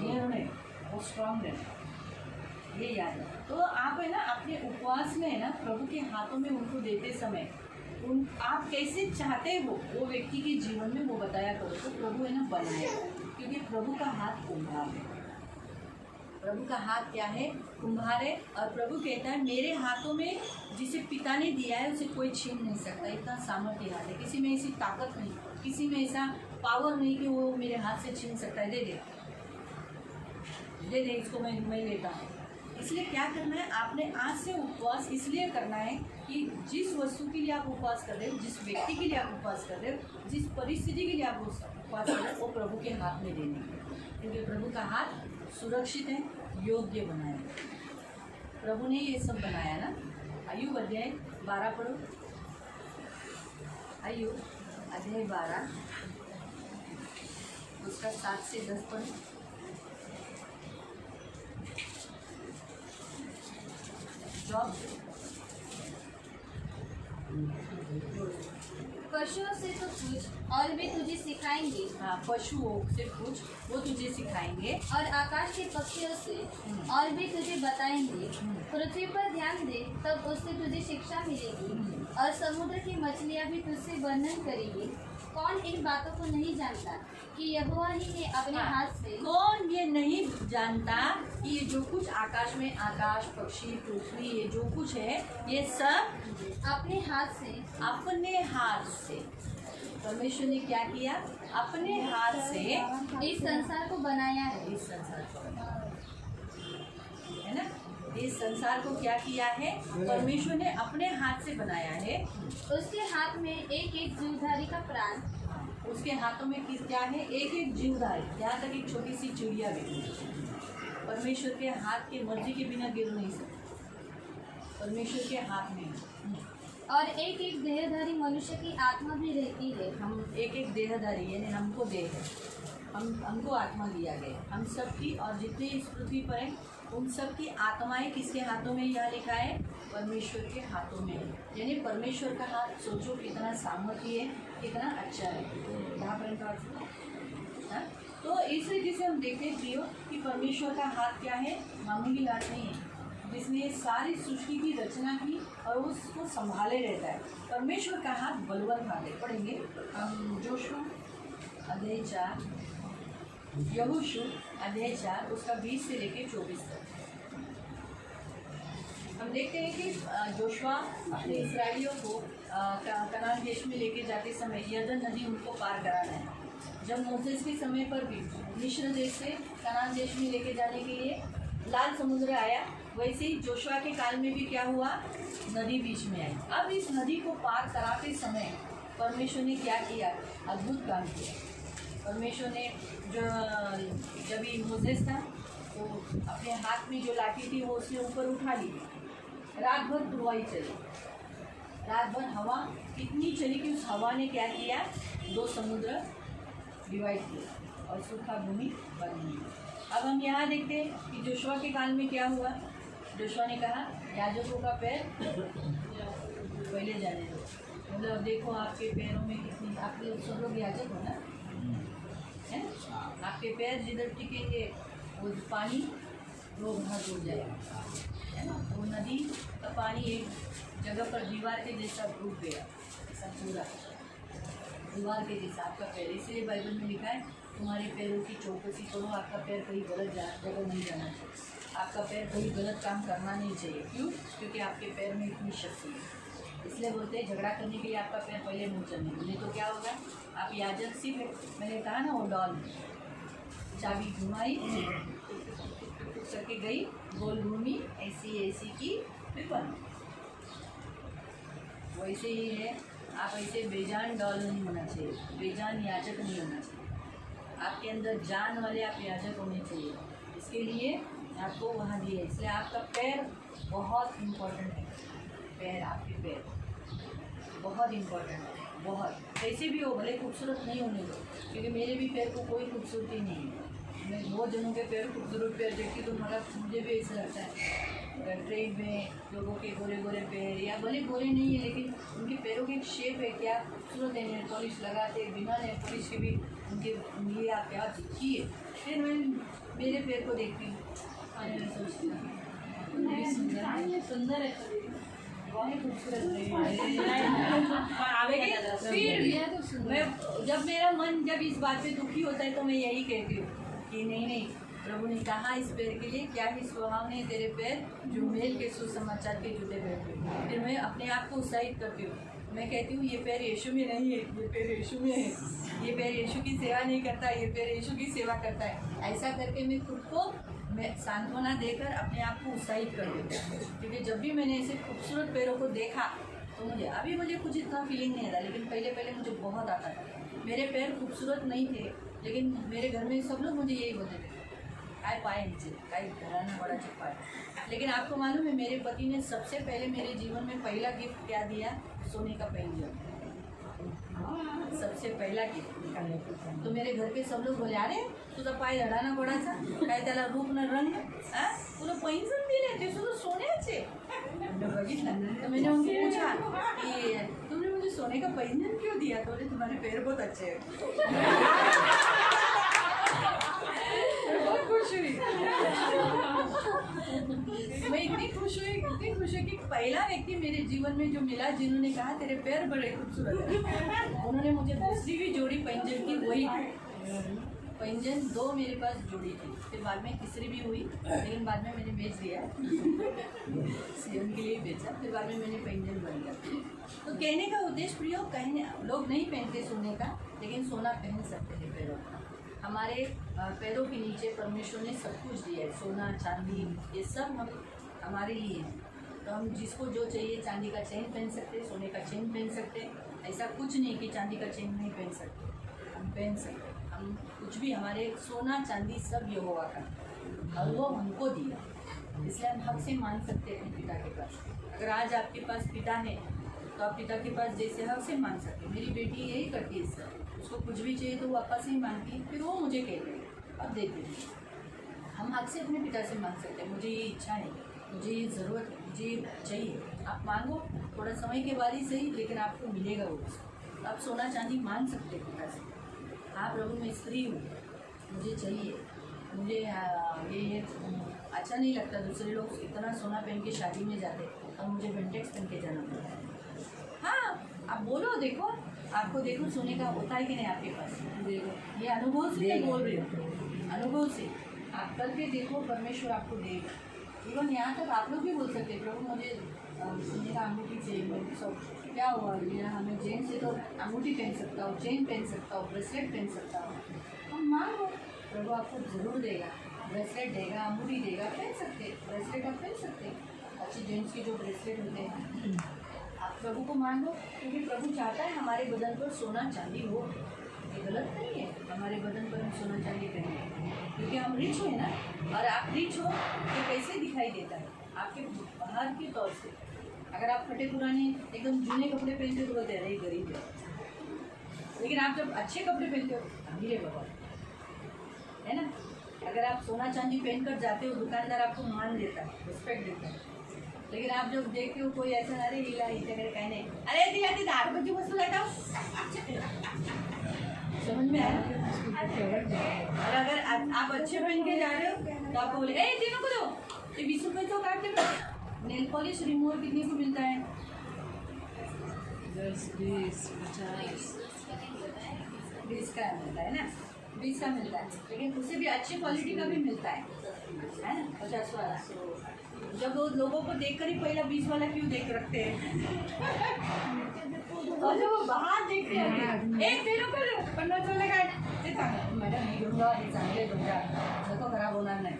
निर्णय वो स्ट्रांग रहना, ये याद है। तो आप है ना अपने उपवास में है ना प्रभु के हाथों में उनको देते समय आप कैसे चाहते हो वो व्यक्ति के जीवन में वो बताया करो, तो प्रभु है ना बनाएगा, क्योंकि प्रभु का हाथ कुम्हार है। प्रभु का हाथ क्या है? कुम्हार है। और प्रभु कहता है मेरे हाथों में जिसे पिता ने दिया है उसे कोई छीन नहीं सकता, इतना सामर्थ्य हाथ है, किसी में ऐसी ताकत नहीं, किसी में ऐसा पावर नहीं कि वो मेरे हाथ से छीन सकता है। दे दे इसको, मैं लेता हूँ। इसलिए क्या करना है, आपने आज से उपवास इसलिए करना है कि जिस वस्तु के लिए आप उपवास कर रहे हो, जिस व्यक्ति के लिए आप उपवास कर रहे हो, जिस परिस्थिति के लिए आप उपवास कर रहे हो, वो प्रभु के हाथ में देने के, क्योंकि प्रभु का हाथ सुरक्षित है, योग्य बनाया। प्रभु ने ये सब बनाया ना। आयु अध्याय 12 पढ़ो। आयु अध्याय 12 उसका 7 से 10 पढ़ो। जॉब पशुओं से तो पूछ और वे तुझे सिखाएंगे। हाँ, पशुओं से पूछ, वो तुझे सिखाएंगे। और आकाश के पक्षियों से और वे तुझे बताएंगे। पृथ्वी पर ध्यान दे, तब उससे तुझे शिक्षा मिलेगी। और समुद्र की मछलियाँ भी तुझसे वर्णन करेगी। कौन इन बातों को नहीं जानता कि यहोवा ही ने अपने हाथ से। कौन ये नहीं जानता कि ये जो कुछ आकाश में, आकाश, पक्षी, पृथ्वी, ये जो कुछ है ये सब अपने हाथ से परमेश्वर ने क्या किया? अपने हाथ से इस संसार को बनाया है। इस संसार को है ना, इस संसार को क्या किया है? परमेश्वर ने अपने हाथ से बनाया है। उसके हाथ में एक एक जीवधारी का प्राण। उसके हाथों में किस क्या है? एक एक जीवधारी, यहाँ तक एक छोटी सी चिड़िया भी परमेश्वर के हाथ के मर्जी के बिना गिर नहीं सकती, परमेश्वर के हाथ में। और एक एक देहधारी मनुष्य की आत्मा भी रहती है। हम एक एक देहधारी, यानी हमको देह है, हमको आत्मा दिया गया, हम सबकी, और जितने इस पृथ्वी पर हैं उन सब की आत्माएं किसके हाथों में? यहाँ लिखा है परमेश्वर के हाथों में। यानी परमेश्वर का हाथ, सोचो कितना सामर्थ्य है, कितना अच्छा है। यहाँ पर तो इस रीति से हम देखते हैं प्रियो कि परमेश्वर का हाथ क्या है? मामूली हाथ नहीं है, जिसने सारी सृष्टि की रचना की और उसको संभाले रहता है। परमेश्वर का हाथ बलवान हाथ है। पढ़ेंगे हम जोशुआ अध्याय 4, यहोशू अध्याय 4 उसका 20 से लेकर 24 तक। हम देखते हैं कि जोशुआ अपने इस्राएलियों को कनान देश में लेके जाते समय यरदन नदी उनको पार कराना है। जब मोसेस के समय पर भी मिस्र देश से कनान देश में लेके जाने के लिए लाल समुद्र आया, वैसे ही जोशुआ के काल में भी क्या हुआ? नदी बीच में आई। अब इस नदी को पार कराते समय परमेश्वर ने क्या किया? अद्भुत काम किया। परमेश्वर ने जब ये मोसेस था तो अपने हाथ में जो लाठी थी वो उसने ऊपर उठा ली। रात भर धुआई चली, रात भर हवा इतनी चली कि उस हवा ने क्या किया? 2 समुद्र डिवाइड किया और सूखा भूमि बन गई। अब हम यहाँ देखते हैं कि जोशुआ के काल में क्या हुआ? जोशुआ ने कहा याजकों का पैर पहले जाने दो। मतलब देखो आपके पैरों में कितनी, आप लोग सब लोग याजक हो ना, है ना? आपके पैर जिधर टिकेंगे वो पानी वो वहाँ जुड़ जाएगा, है ना? वो नदी का पानी एक जगह पर दीवार के जैसा टूट गया, ऐसा पूरा दीवार के जैसा आपका पैर। इसलिए बाइबल में लिखा है तुम्हारे पैरों की चौकसी करो, आपका पैर कहीं गलत जगह नहीं जाना चाहिए, आपका पैर कहीं गलत काम करना नहीं चाहिए। क्यों? क्योंकि आपके पैर में इतनी शक्ति है। इसलिए बोलते हैं झगड़ा करने के लिए आपका पैर पहले नहीं चलने, नहीं तो क्या होगा? आप याजक सिर्फ, मैंने कहा ना वो डॉल चाबी घुमाई करके गई, गोल घूमी, ऐसी की विपन। वैसे ही है, आप ऐसे बेजान डॉल नहीं होना चाहिए, बेजान याजक नहीं होना चाहिए। आपके अंदर जान वाले आप याजक होने चाहिए। इसके लिए आपको वहाँ दिए, इसलिए आपका पैर बहुत इम्पोर्टेंट है। पैर, आपके पैर बहुत इम्पोर्टेंट है, बहुत। कैसे भी हो, भले खूबसूरत नहीं होने दो, क्योंकि मेरे भी पैर को कोई खूबसूरती नहीं है। मैं बहुत जनों के पैर, खूबसूरत पैर देखती तो मुझे भी ऐसा लगता है। ट्रेन में लोगों के गोरे गोरे पैर, या भले गोरे नहीं है लेकिन उनके पैरों की एक शेप है, क्या खूबसूरत है। नेल पॉलिश लगाते, बिना नेल पॉलिश के भी उनके उंगली आप क्या दिखती है। फिर मैं मेरे पैर को देखती हूँ और मैं सोचती हूँ सुंदर है, बहुत खूबसूरत फिर मैं जब मेरा मन जब इस बात पे दुखी होता है तो मैं यही कहती हूँ कि नहीं, प्रभु ने कहा इस पैर के लिए क्या ही सुहावने तेरे पैर जो मेल के सुसमाचार के जूते पहनते। फिर मैं अपने आप को उत्साहित करती हूँ, मैं कहती हूँ ये पैर यीशु में नहीं है, ये पैर यीशु में है, ये पैर यीशु की सेवा नहीं करता, ये पैर यीशु की सेवा करता है। ऐसा करके मैं खुद को मैं सांत्वना देकर अपने आप को उत्साहित कर देती हूँ। क्योंकि जब भी मैंने ऐसे खूबसूरत पैरों को देखा तो मुझे कुछ इतना फीलिंग नहीं आता, लेकिन पहले मुझे बहुत आता था। मेरे पैर खूबसूरत नहीं थे, लेकिन मेरे घर में सब लोग मुझे यही बोलते थे, काय पाए नीचे, काय घराना बड़ा पाए। लेकिन आपको मालूम है, मेरे पति ने सबसे पहले मेरे जीवन में पहला गिफ्ट क्या दिया? सोने का पैंजन, सबसे पहला गिफ्ट। तो मेरे घर के सब लोग बोले, अरे तुझा पाय धडाना पडायचा काय, त्याला रूप न रंग, तुला पैंजन दिले ते सुद्धा सोन्याचे। बघितलं तो मैंने उनसे पूछा कि तुमने मुझे सोने का पैंजन क्यों दिया? तो बोले तुम्हारे पैर बहुत अच्छे हैं। बहुत खुश हुई मैं, इतनी खुश हुई कि पहला व्यक्ति मेरे जीवन में जो मिला जिन्होंने कहा तेरे पैर बड़े खूबसूरत है। उन्होंने मुझे दूसरी भी जोड़ी पैंजन की वही पैंजन 2 मेरे पास जोड़ी थी, फिर बाद में तीसरी भी हुई, लेकिन बाद में मैंने बेच दिया, सीएम के लिए बेचा, फिर बाद में मैंने पैंजन बन गया। तो कहने का उद्देश्य प्रियो, कहने लोग नहीं पहनते सोने का, लेकिन सोना पहन सकते हैं पैरों का। हमारे पैरों के नीचे परमेश्वर ने सब कुछ दिया है, सोना चांदी ये सब हमारे लिए है। तो हम जिसको जो चाहिए, चांदी का चेन पहन सकते, सोने का चेन पहन सकते। ऐसा कुछ नहीं कि चांदी का चेन नहीं पहन सकते, हम पहन सकते। हम कुछ भी, हमारे सोना चांदी सब यहोवा का, और वो हमको दिया, इसलिए हम हक से मांग सकते हैं पिता के पास। अगर आज आपके पास पिता है तो आप पिता के पास जैसे हक से मांग सकते हैं। मेरी बेटी यही करती है सर, उसको कुछ भी चाहिए तो वो अपा से ही मांगती है, फिर वो मुझे कहते हैं अब देते हैं। हम हक से अपने पिता से मांग सकते हैं, मुझे ये इच्छा है, मुझे ये ज़रूरत है, मुझे ये चाहिए। आप मांगो, थोड़ा समय के बाद ही सही, लेकिन आपको मिलेगा वो। तो आप सोना चांदी मांग सकते हैं पिता से। हाँ प्रभु, मैं स्त्री हूँ, मुझे चाहिए, मुझे ये अच्छा नहीं लगता दूसरे लोग इतना सोना पहन के शादी में जाते और मुझे बेंटेक्स पहन के जाना पड़ता है। हाँ, आप बोलो, देखो, आपको देखो सोने का होता है कि नहीं आपके पास, देखो, ये अनुभव से बोल रही हो, अनुभव से आप करके देखो, परमेश्वर आपको देगा। इवन यहाँ तक आप लोग भी बोल सकते हैं, प्रभु मुझे सोने का अंगूठी चाहिए, मैं सब क्या हुआ, ये हमें चेन से तो अंगूठी पहन सकता हूँ, चेन पहन सकता हूँ, ब्रेसलेट पहन सकता हूँ। हम मांगो, प्रभु आपको ज़रूर देगा, ब्रेसलेट देगा, अंगूठी देगा, पहन सकते, ब्रेसलेट आप पहन सकते। अच्छे जेंट्स के जो ब्रेसलेट होते हैं, आप प्रभु को मांगो, क्योंकि प्रभु चाहता है हमारे बदन पर सोना चांदी हो। ये गलत नहीं है, हमारे बदन पर हम सोना चांदी पहने, क्योंकि हम रिच हैं ना। और आप रिच हो तो कैसे दिखाई देता है? आपके बाहर के तौर से। अगर आप फटे पुराने एकदम जूने कपड़े पहनते तो बोलते हैं गरीब है, लेकिन आप जब अच्छे कपड़े पहनते हो अमीर है बाबा, है ना। अगर आप सोना चांदी पहन कर जाते हो, दुकानदार आपको मान देता है, रिस्पेक्ट देता है। लेकिन आप जब देखते हो कोई ऐसा, अरे हिला इतने करे कहीं नहीं, अरे दिया थी 10 रुपये की वस्तू लाता हूँ, समझ में आया। और अगर आप अच्छे पहन के जा रहे हो तो आपको बोले ए तीनों को दो, ये 20 रुपये तो काट दे। नेल पॉलिश रिमूवर कितने को मिलता है? 10, 20, 50, 20 का मिलता है ना, 20 का मिलता है, लेकिन उससे भी अच्छी क्वालिटी का भी मिलता है ना, 50 वाला। जब वो लोगों को देखकर ही पहला 20 वाला क्यों देख रखते हैं? और जब वो बाहर देखते हैं, एक तेरों को 50 वाला काय ते चांगलं, मॅडम मी घेऊन जावा, हे चांगले तुमच्या नको खराब होणार नाही।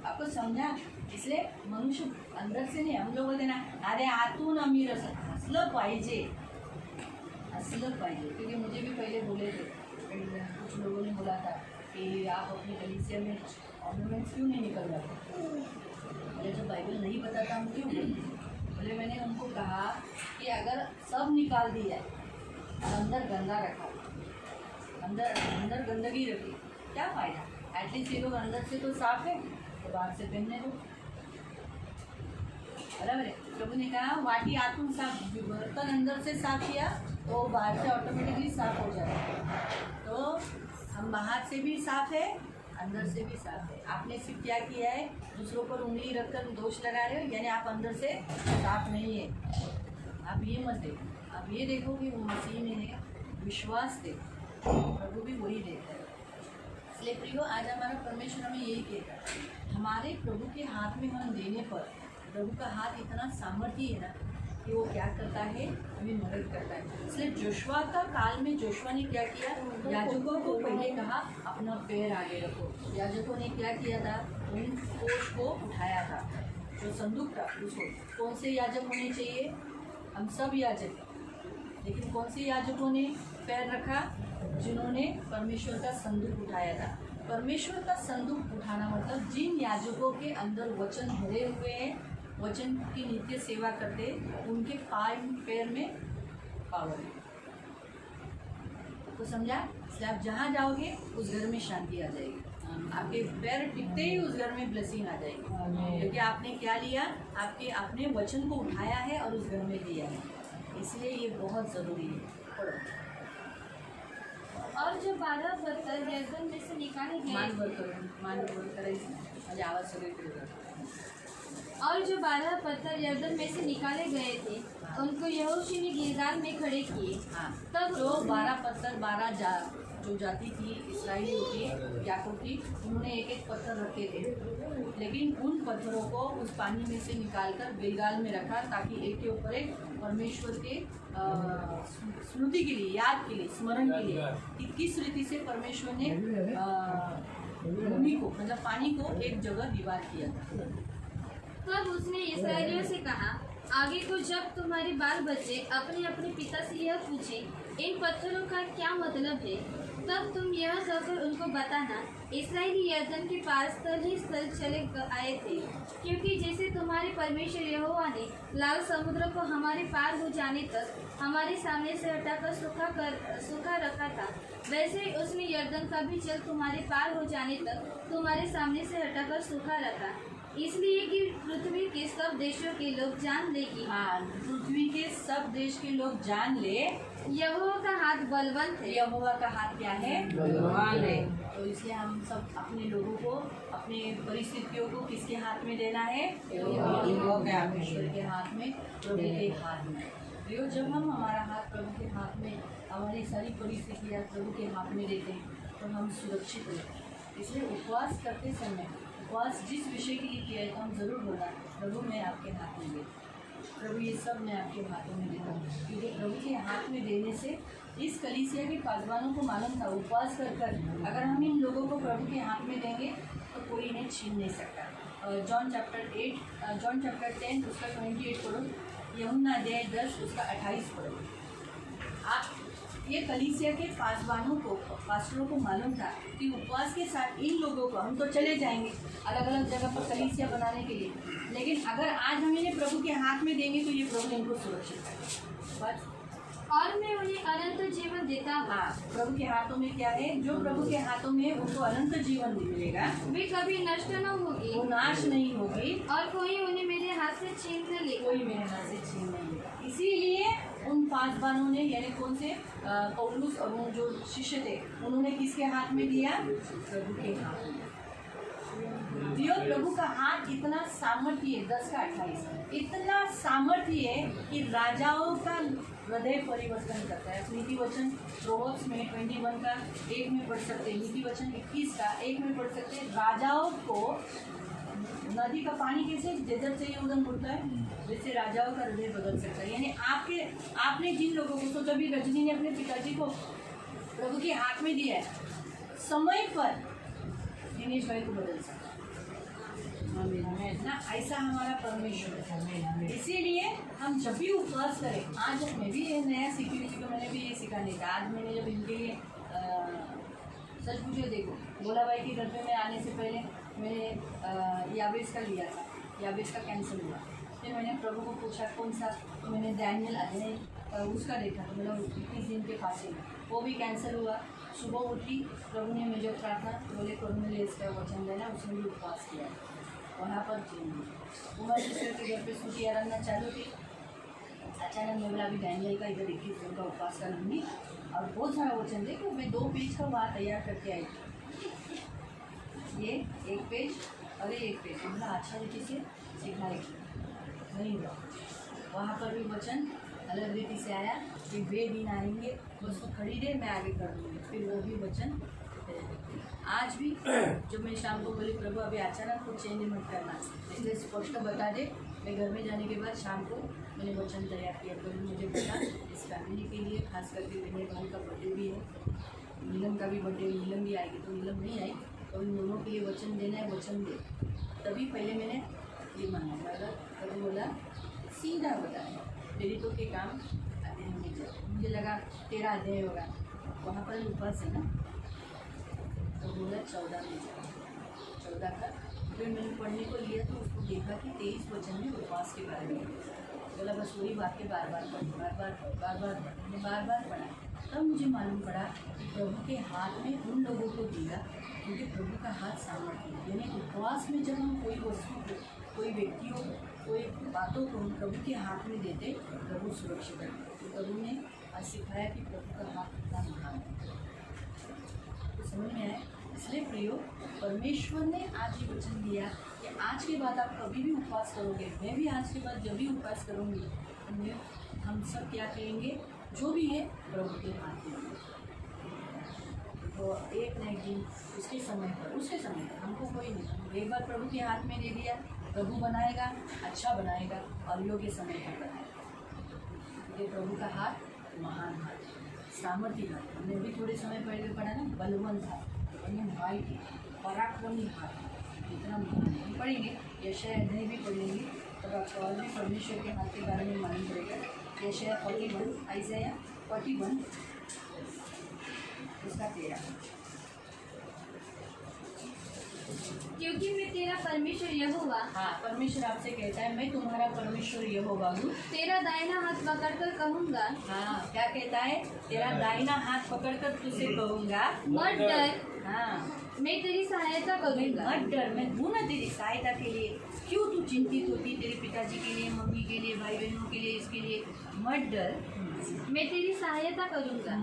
आपको समझा? इसलिए मनुष्य अंदर से नहीं, हम लोग बोलते ना, अरे आतून अमीर असलं पाहिजे, असलं पाहिजे। क्योंकि मुझे भी पहले बोले थे, कुछ लोगों ने बोला था कि आप अपनी कलीसिया में ऑर्नामेंट्स क्यों नहीं निकल जाते? बोले जब बाइबल नहीं बताता हम क्यों बोलते? बोले मैंने उनको कहा कि अगर सब निकाल दिया है और अंदर गंदा रखा, अंदर गंदगी रखी, क्या फ़ायदा? एटलीस्ट ये लोग अंदर से तो साफ है, तो बाहर से पहनने दो। बराबर है। प्रभु ने कहा वाटी आत्म साफ, बर्तन अंदर से साफ किया तो बाहर से ऑटोमेटिकली साफ हो जाएगा। तो हम बाहर से भी साफ है, अंदर से भी साफ है। आपने सिर्फ क्या किया है, दूसरों पर उंगली रखकर दोष लगा रहे हो, यानी आप अंदर से साफ नहीं है। आप ये मत देखो, आप ये देखो कि वो मसीह में है, विश्वास देखो, प्रभु भी वही देता है। इसलिए प्रियो, आज हमारा परमेश्वर हमें यही कहता है, हमारे प्रभु के हाथ में हम देने पर प्रभु का हाथ इतना सामर्थ्य है ना कि वो क्या करता है, हमें मदद करता है। इसलिए जोशुआ का काल में जोशुआ ने क्या किया, याजकों को पहले कहा अपना पैर आगे रखो। याजकों ने क्या किया था, उन कोष को उठाया था, जो संदूक था उसको। कौन से याजक होने चाहिए? हम सब याजक। लेकिन कौन से याजकों ने पैर रखा? जिन्होंने परमेश्वर का संदूक उठाया था। परमेश्वर का संदूक उठाना मतलब जिन याजकों के अंदर वचन भरे हुए हैं, वचन की नित्य सेवा करते, उनके पैर में पावर है। तो समझा? इसलिए आप जहाँ जाओगे उस घर में शांति आ जाएगी, आपके पैर टिकते ही उस घर में ब्लेसिंग आ जाएगी, क्योंकि आपने क्या लिया, आपके अपने वचन को उठाया है और उस घर में दिया है। इसलिए ये बहुत ज़रूरी है। पढ़ो। और जो 12 पत्थर यरदन में से निकाले गए मान बोल कर मुझे आवाज़ सभी। और जो 12 पत्थर यरदन में से निकाले गए थे, उनको यहोशू ने गिलगाल में खड़े किए। हाँ, तब जो 12 पत्थर, 12 जो जाति थी इस्राएलियों की, याकूब की, उन्होंने एक एक पत्थर रखे थे, लेकिन उन पत्थरों को उस पानी में से निकालकर गिलगाल में रखा, ताकि एक के ऊपर एक परमेश्वर के स्मृति के लिए, याद के लिए, स्मरण के लिए कि किस रीति से परमेश्वर ने भूमि को, मतलब पानी को एक जगह दीवार किया था। तब उसने इस्राएलियों से कहा, आगे को जब तुम्हारे बाल बच्चे अपने अपने पिता से यह पूछे इन पत्थरों का क्या मतलब है, तब तुम यह कहकर उनको बताना, इस्राएली यरदन के पार स्थल ही स्थल चले आए थे, क्योंकि जैसे तुम्हारे परमेश्वर यहोवा ने लाल समुद्र को हमारे पार हो जाने तक हमारे सामने से हटाकर सूखा रखा था, वैसे ही उसने यरदन का भी जल तुम्हारे पार हो जाने तक तुम्हारे सामने से हटाकर सूखा रखा, इसलिए कि पृथ्वी के सब देशों के लोग जान ले कि हाँ, पृथ्वी के सब देश के लोग जान ले यहोवा का हाथ बलवंत है। यहोवा का हाथ क्या है? बलवान है। तो इसलिए हम सब अपने लोगों को, अपने परिस्थितियों को किसके हाथ में देना है? परमेश्वर के हाथ में, प्रभु के हाथ में। तो जब हम हमारा हाथ प्रभु के हाथ में, हमारी सारी परिस्थितियाँ प्रभु के हाथ में देते हैं तो हम सुरक्षित रहते हैं। इसलिए उपवास करते समय, उपवास जिस विषय के लिए किया है, तो हम ज़रूर बोला, प्रभु मैं आपके हाथ में देता, प्रभु ये सब मैं आपके हाथों में देता हूँ, क्योंकि प्रभु के हाथ में देने से इस कलीसिया के पासवानों को मालूम था, उपवास कर अगर हम इन लोगों को प्रभु के हाथ में देंगे तो कोई इन्हें छीन नहीं सकता। जॉन चैप्टर 10 उसका 28 पढ़ो, यूहन्ना अध्याय 10 उसका 28 पढ़ो। आप ये कलीसिया के पासवानों को, पास्टरों को मालूम था कि उपवास के साथ इन लोगों को, हम तो चले जाएंगे अलग अलग जगह पर कलीसिया बनाने के लिए, लेकिन अगर आज हम इन्हें प्रभु के हाथ में देंगे तो ये प्रभु इनको सुरक्षित करेगा। बस। और मैं उन्हें अनंत जीवन देता हूँ। हाँ, प्रभु के हाथों में क्या है? जो प्रभु के हाथों में, उनको अनंत जीवन मिलेगा, वे कभी नष्ट न होगी, वो नाश नहीं होगी, और कोई उन्हें मेरे हाथ से छीन न ले। कोई मेरे हाथ से छीन नहीं लेगा। इसीलिए उन पासवानों ने, यानी कौन से, पौलुस और वो जो शिष्य थे, उन्होंने किसके हाथ में दिया? प्रभु के हाथ में। दियो प्रभु का हाथ इतना सामर्थ्य है, 10 का 28, इतना सामर्थ्य है कि राजाओं का हृदय परिवर्तन करता है। नीति वचन प्रोवर्ब्स में 21 का 1 में पढ़ सकते हैं, नीति वचन 21 का 1 में पढ़ सकते हैं। राजाओं को, नदी का पानी कैसे जिधर चाहिए उधर मुड़ता है, वैसे राजाओं का हृदय बदल सकता है। यानी आपने जिन लोगों को, तो कभी रजनी ने अपने पिताजी को प्रभु के हाथ में दिया है, समय पर दिनेश भाई को बदल सकता है ना, ऐसा हमारा परमेश्वर है। इसीलिए हम जब भी उपवास करें, आज मैं भी ये नया सीखी, मैंने भी ये सीखा नहीं था। आज मैंने जब इनके लिए सच पूछो, देखो भोला भाई के घर पे मैं आने से पहले मैंने याबेस का लिया था, याबेस का कैंसिल हुआ। फिर मैंने प्रभु को पूछा कौन सा, तो मैंने डैनियल अजय उसका देखा, तो मतलब 21 दिन के फांसी में वो भी कैंसिल हुआ। सुबह उठी, प्रभु ने मुझे प्रार्थना बोले कोर्नेलियस का वचन देना, उसने भी उपवास किया। वहाँ पर उमर सिस्टर के घर पे सूची आराधना चालू थी। अचानक मैं बोला अभी डैनियल का इधर 21 दिन का उपवास कर लूँगी और बहुत सारा वचन दे, मैं 2 पेज का वहाँ तैयार करके आई थी। ये 1 पेज और ये 1 पेज, मतलब अच्छा रीति से सिखाएगी नहीं हुआ। वहाँ पर भी वचन अलग रीति से आया कि वे दिन आएंगे उसको खरीदे मैं आगे कर दूँगी, फिर वो भी वचन। आज भी जब मैं शाम को बोली प्रभु अभी अचानक कुछ चेंज मत करना, इसलिए स्पष्ट बता दे। मैं घर में जाने के बाद शाम को मैंने वचन तैयार किया। प्रभु मुझे बता इस फैमिली के लिए, खास करके मेरे भाई का बर्थडे भी है, नीलम का भी बर्थडे, नीलम भी आएगी तो नीलम नहीं आई, तो इन दोनों के लिए वचन देना है, वचन दे। तभी पहले मैंने ये मांगा था। प्रभु बोला सीधा बताया प्रेरितों के काम अध्ययन में जाओ। मुझे लगा 13 अध्याय होगा, वहाँ पर उपवास है ना, तो बोला 14 में जाओ, 14 का। फिर मैंने पढ़ने को लिया तो उसको देखा कि 23 वचन में उपवास के बारे में बोला, बस वही बातें बार बार पढ़ा। तब मुझे मालूम पड़ा कि प्रभु के हाथ में उन लोगों को दिया क्योंकि प्रभु का हाथ सामर्थ्य है। यानी उपवास में जब हम कोई वस्तु को, कोई व्यक्तियों को, कोई बातों को हम प्रभु के हाथ में देते, प्रभु सुरक्षित करते। तो प्रभु ने आज सिखाया कि प्रभु का हाथ कितना महान है, तो समझ में आया। इसलिए प्रियो, परमेश्वर ने आज ये वचन दिया कि आज के बाद आप कभी भी उपवास करोगे, मैं भी आज के बाद जब भी उपवास करूँगी तो हम सब क्या कहेंगे, जो भी है प्रभु के हाथ में। तो एक न एक दिन उसके समय पर हमको कोई नहीं, एक बार प्रभु के हाथ में दे दिया, प्रभु बनाएगा, अच्छा बनाएगा और योग्य समय पर बनाएगा। ये प्रभु का हाथ महान हाथ, सामर्थ्य हाथ। हमने भी थोड़े समय पहले पढ़ा ना, बलवंत हाथ, भाई थी, पराक्रमी हाथ, इतना महान है। हम पढ़ेंगे यशायाह नहीं भी पढ़ेंगे तब आपको और भी परमेश्वर के हाथ के बारे में मालूम पड़ेगा। यशायाह 41, आइज़ाया 41 उसका 13। क्योंकि मैं तेरा परमेश्वर यहोवा, हाँ, परमेश्वर आपसे कहता है मैं तुम्हारा परमेश्वर यहोवा हूँ, तेरा दाहिना हाथ पकड़कर कहूँगा। हाँ, क्या कहता है, तेरा दाहिना हाथ पकड़कर तुझसे कहूँगा मत डर, हाँ, मैं तेरी सहायता करूँगा। मत डर, मैं हूँ ना तेरी सहायता के लिए। क्यों तू चिंतित होती, तेरे पिताजी के लिए, मम्मी के लिए, भाई बहनों के लिए, इसके लिए मत डर, मैं तेरी सहायता करूँगा।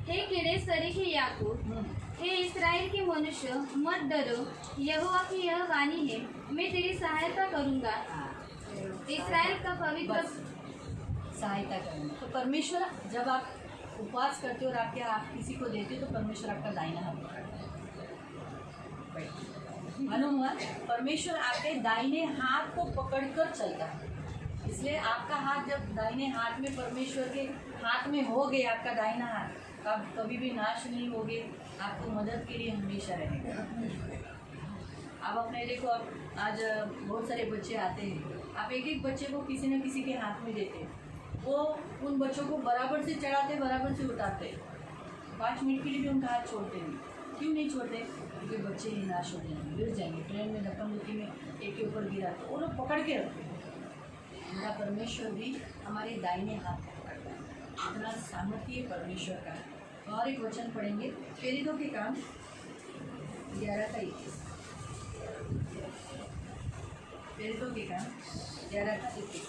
हे किरे सरीखे याकूब, हे इस्राएल के मनुष्य, मत डरो, यहोवा की यह वाणी है, मैं तेरी सहायता करूँगा। इस्राएल का पवित्र सहायता करेंगे। तो परमेश्वर जब आप उपवास करते हो और आप किसी को देते हो तो परमेश्वर आपका दाहिना हाथ पकड़ता है। मालूम हुआ, परमेश्वर आपके दाहिने हाथ को पकड़कर चलता है। इसलिए आपका हाथ जब दाहिने हाथ में, परमेश्वर के हाथ में हो गए, आपका दाहिना हाथ, आप कभी भी नाश नहीं होगे, आपको मदद के लिए हमेशा रहेगा। आप अपने देखो, आज बहुत सारे बच्चे आते हैं, आप एक एक बच्चे को किसी न किसी के हाथ में देते हैं, वो उन बच्चों को बराबर से चढ़ाते, बराबर से उतारते, 5 मिनट के लिए भी उनका हाथ छोड़ते नहीं। क्यों नहीं छोड़ते? क्योंकि बच्चे ही नाश हो जाएंगे, गिर जाएंगे। ट्रेन में धक्का मुक्की में एक के ऊपर गिरा तो वो लोग पकड़ के रखते हैं। हमारा परमेश्वर भी हमारे दाहिने हाथ में पकड़ता है, इतना सामर्थ्य परमेश्वर का है। और एक वचन पढ़ेंगे, प्रेरितों के काम 11 का 21। प्रेरितों के काम 11 का 21।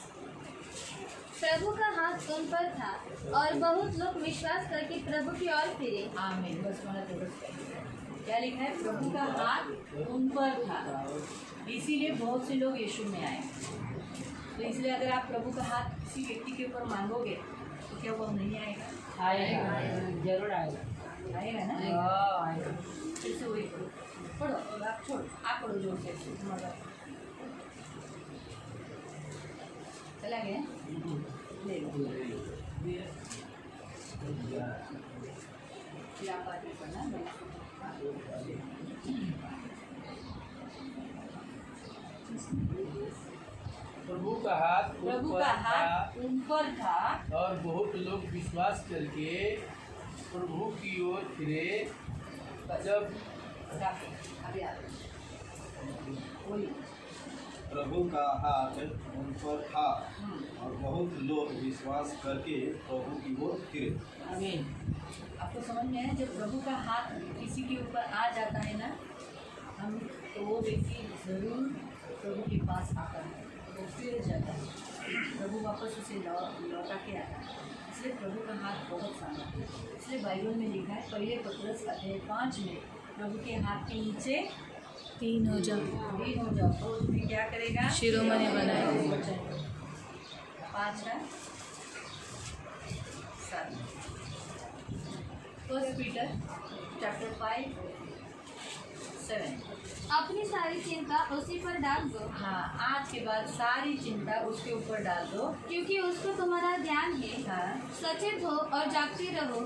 प्रभु का हाथ उन पर था और बहुत लोग विश्वास करके प्रभु की ओर फिरे। आमीन। बस वाला क्या लिखा है? प्रभु का हाथ उन पर था, इसीलिए बहुत से लोग यीशु में आए। तो इसलिए अगर आप प्रभु का हाथ किसी व्यक्ति के ऊपर मांगोगे तो क्या वो नहीं आएगा? आएगा, जरूर आएगा। आएगा ना? आएगा। फिर से वही पढ़ो, आप छोड़, आप पढ़ो जोर से, मगर चला गया, ले लो, फिर आप आगे पढ़ना। प्रभु का हाथ प्रभु का हाथ उन पर था और बहुत लोग विश्वास करके प्रभु की ओर फिरे जब अभी आ रहे बोलिए। प्रभु का हाथ उन पर था और बहुत लोग विश्वास करके प्रभु की ओर फिरे। आमीन। आपको समझ में है, जब प्रभु का हाथ किसी के ऊपर आ जाता है ना, हम तो वो व्यक्ति ज़रूर प्रभु के पास आता है, वो फिर जाता है, प्रभु वापस उसे लौटा के आता है। इसलिए प्रभु का हाथ बहुत सारा है। इसलिए बाइबल में लिखा है पहले पत्रस अध्याय 5 में, प्रभु के हाथ के नीचे तीन हो जाओ, तो तुम्हें क्या करेगा? शिरोमणि बनाएगा। 5 है 7। First Peter chapter 5:7। अपनी सारी चिंता उसी पर डाल दो, हाँ, आज के बाद सारी चिंता उसके ऊपर डाल दो, क्योंकि उसको तुम्हारा ध्यान है। हाँ, सचेत हो और जागते रहो,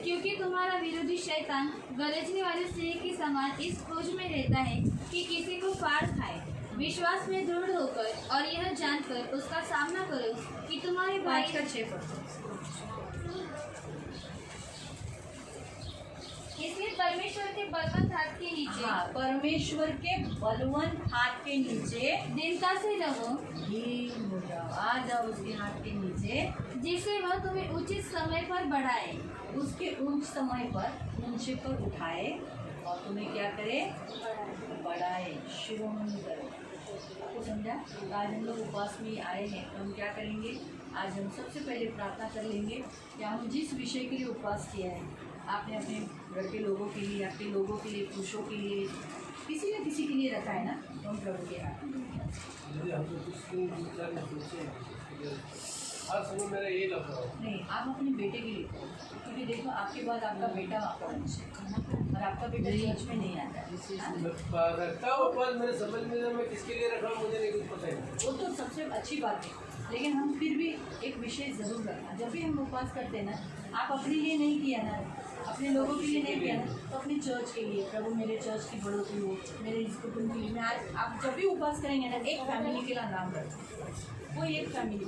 क्योंकि तुम्हारा विरोधी शैतान गरजने वाले सिंह के समान इस खोज में रहता है कि किसी को फाड़ खाए। विश्वास में दृढ़ होकर और यह जानकर उसका सामना करो कि तुम्हारे 5 भाई का 6। इसलिए परमेश्वर के बलवंत हाथ के नीचे हाँ, परमेश्वर के बलवंत हाथ के नीचे दृढ़ता से रहो, लीन हो जाओ, आ जाओ उसके हाथ के नीचे, जिससे वह तुम्हें उचित समय पर बढ़ाए। उसके उच्च समय पर ऊंचे पर उठाए और तुम्हें क्या करे? बढ़ाए, शिरोमणि करे। आपको समझा? तो आज हम लोग उपवास में आए हैं, तो हम क्या करेंगे? आज हम सबसे पहले प्रार्थना कर लेंगे कि हम जिस विषय के लिए उपवास किया है, आपने अपने घर के लोगों के लिए, आपके लोगों के लिए, पुरुषों के लिए, किसी न किसी के लिए रखा है ना, तो हम प्रभु के हाथ में हर समय मेरा यही लग रहा नहीं, आप अपने बेटे के लिए करो, क्योंकि देखो आपके बाद आपका बेटा आपका वंश है और आपका बेटा चर्च में नहीं आता है। हाँ? रखता हूँ उपवास, मेरे समझ में नहीं, मैं किसके लिए रखा हूँ मुझे नहीं कुछ पता है। वो तो सबसे अच्छी बात है, लेकिन हम फिर भी एक विषय ज़रूर रखना। जब भी हम उपवास करते हैं ना, आप अपने लिए नहीं किया ना, अपने लोगों के लिए नहीं किया ना, तो अपनी चर्च के लिए, प्रभु मेरे चर्च की बढ़ोतरी हो, मेरे इस कुटुंब के लिए। मैं आज आप जब भी उपवास करेंगे ना, एक फैमिली के लिए नाम रखें, कोई एक फैमिली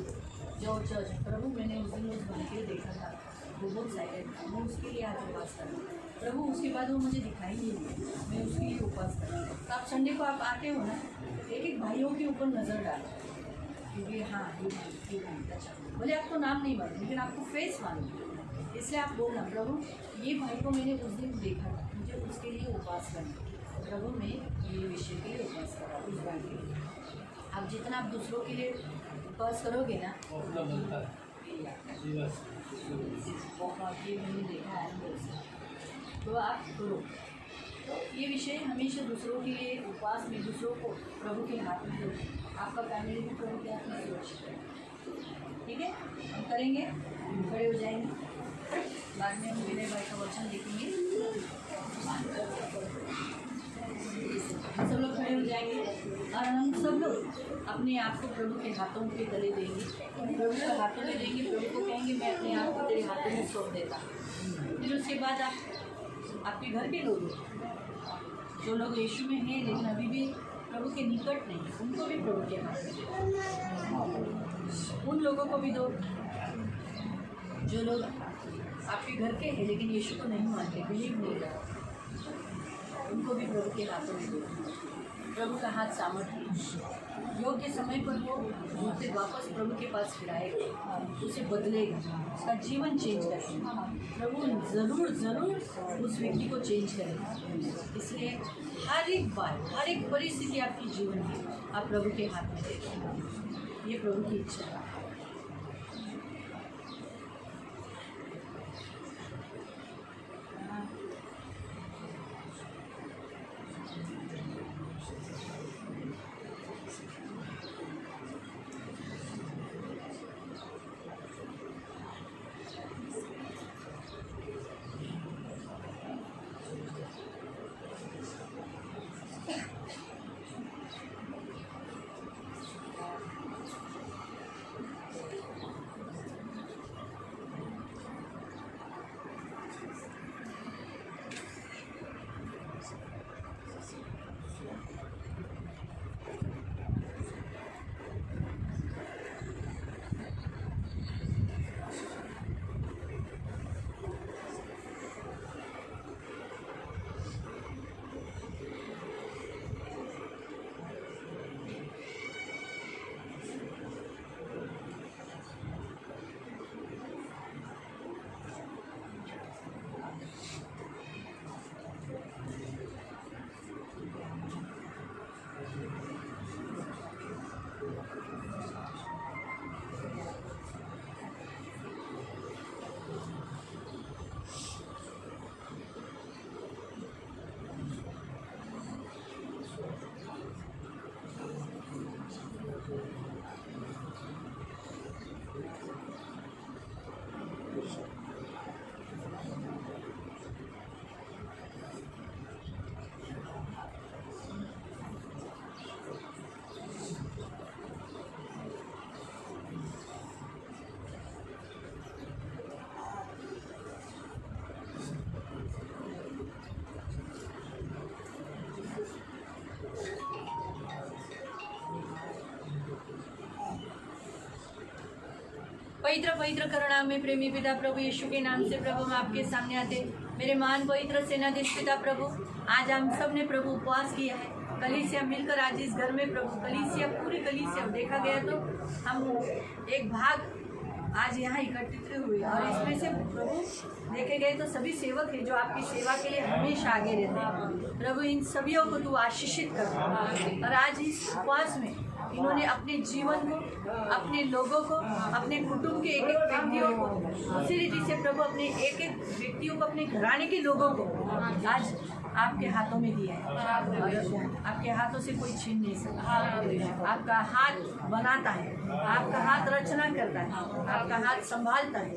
जो चर्च है। प्रभु मैंने उस दिन उस भाई के लिए देखा था, वो बहुत साइलेंट था, मैं उसके लिए आज उपवास कर रहा हूँ। प्रभु उसके बाद वो मुझे दिखाई नहीं दिया, मैं उसके लिए उपवास कर रहा हूँ। तो आप संडे को आप आते हो ना, एक एक भाइयों के ऊपर नज़र डालो, क्योंकि हाँ ये अच्छा, बोले आपको नाम नहीं मालूम लेकिन आपको फेस मालूम, इसलिए आप बोलना प्रभु ये भाई को मैंने उस दिन देखा था, मुझे उसके लिए उपवास करना। प्रभु मैं ये विषय के लिए उपवास कर रहा हूँ, उस भाई के लिए। आप जितना आप दूसरों के लिए उपवास करोगे ना, अपना बनता है ये आपका जी बस। बहुत ये मैंने देखा है अंदर से, तो आप करो। तो ये विषय हमेशा दूसरों के लिए उपवास में दूसरों को प्रभु के हाथ में दो, आपका फैमिली भी प्रभु के हाथ में सुरक्षित है। ठीक है, हम करेंगे, खड़े हो जाएंगे, बाद में हम विनय भाई का वचन देखेंगे। सब लोग खड़े हो जाएंगे और हम सब लोग अपने आप को प्रभु के हाथों के तले देंगे, प्रभु के हाथों में देंगे। प्रभु को कहेंगे मैं अपने आप को तेरे हाथों में सौंप देता हूँ। फिर उसके बाद आप आपके घर के लोग जो लोग यीशु में हैं लेकिन अभी भी प्रभु के निकट नहीं, उनको भी प्रभु के हाथ में, उन लोगों को भी दो जो लोग आपके घर के हैं लेकिन यीशु को नहीं मानते, बिलीव नहीं करते, उनको भी प्रभु के हाथों में दो। प्रभु का हाथ सामर्थ्य, योग्य समय पर वो उसे वापस प्रभु के पास फिराएगा, उसे बदलेगा, उसका जीवन चेंज करेगा। प्रभु ज़रूर ज़रूर उस व्यक्ति को चेंज करेगा। इसलिए हर एक बार, हर एक परिस्थिति आपकी जीवन की आप प्रभु के हाथ में देखें, ये प्रभु की इच्छा है। पवित्र पवित्र करुणा में प्रेमी पिता प्रभु यीशु के नाम से प्रभु हम आपके सामने आते। मेरे महान पवित्र सेनाधीश पिता प्रभु, आज हम सब ने प्रभु उपवास किया है, कलीसिया मिलकर आज इस घर में प्रभु कलीसिया पूरी कलीसिया देखा गया तो हम एक भाग आज यहाँ इकट्ठित हुए और इसमें से प्रभु देखे गए तो सभी सेवक हैं जो आपकी सेवा के लिए हमेशा आगे रहते हैं। प्रभु इन सभियों को तू आशीषित कर और आज इस उपवास में इन्होंने अपने जीवन को, अपने लोगों को, अपने कुटुंब के एक एक व्यक्तियों को, उसी रीति से प्रभु अपने एक एक व्यक्तियों को, अपने घराने के लोगों को आज आपके हाथों में दिया है और आपके हाथों से कोई छीन नहीं सकता। आपका हाथ बनाता है, आपका हाथ रचना करता है, आपका हाथ संभालता है,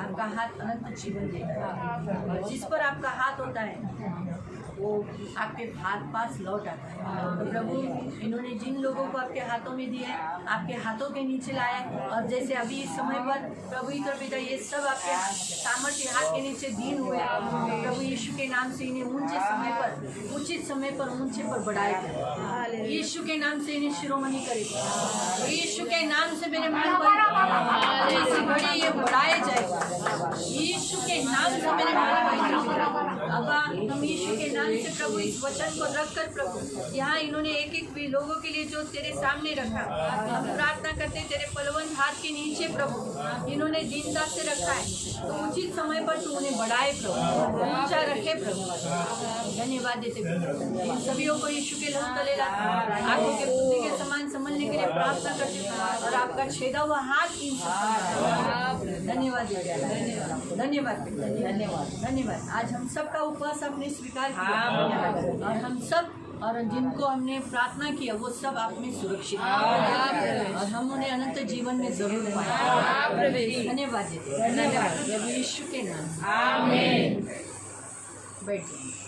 आपका हाथ अनंत जीवन देता है और जिस पर आपका हाथ होता है वो आपके पास लौट आता है। तो प्रभु इन्होंने जिन लोगों को आपके हाथों में दिया है, आपके हाथों के नीचे लाया है और जैसे अभी इस समय पर प्रभु इतर पिता ये सब आपके सामर्थ्य हाथ के नीचे दीन हुए हैं। प्रभु यीशु के नाम से इन्हें ऊंचे समय पर, उचित समय पर ऊंचे पर बढ़ाया करे। यीशु के नाम से इन्हें शिरोमणि करे। यीशु के नाम से मेरे मन पर बड़ी ये बढ़ाए जाएगा। यीशु के नाम से मेरे मन अब हम यीशु के नाम से प्रभु इस वचन को रखकर प्रभु यहाँ इन्होंने एक एक भी लोगों के लिए जो तेरे सामने रखा, हम प्रार्थना करते तेरे पलवंत हाथ के नीचे प्रभु इन्होंने दीनता से रखा है तो उचित समय पर तू उन्हें बढ़ाए प्रभु, ऊंचा रखे प्रभु। धन्यवाद देते प्रभु इन सभियों को यीशु के लहू तले आंखों के पुत्री के समान समझने के लिए प्रार्थना करते और आपका छेदा हुआ हाथ इन सब धन्यवाद धन्यवाद धन्यवाद धन्यवाद धन्यवाद। आज हम सबका उपवास आपने स्वीकार किया और हम सब और जिनको हमने प्रार्थना किया वो सब आप में सुरक्षित हैं और हम उन्हें अनंत जीवन में जरूर पाएंगे। धन्यवाद प्रभु यीशु के नाम आमीन। बैठ जाइए।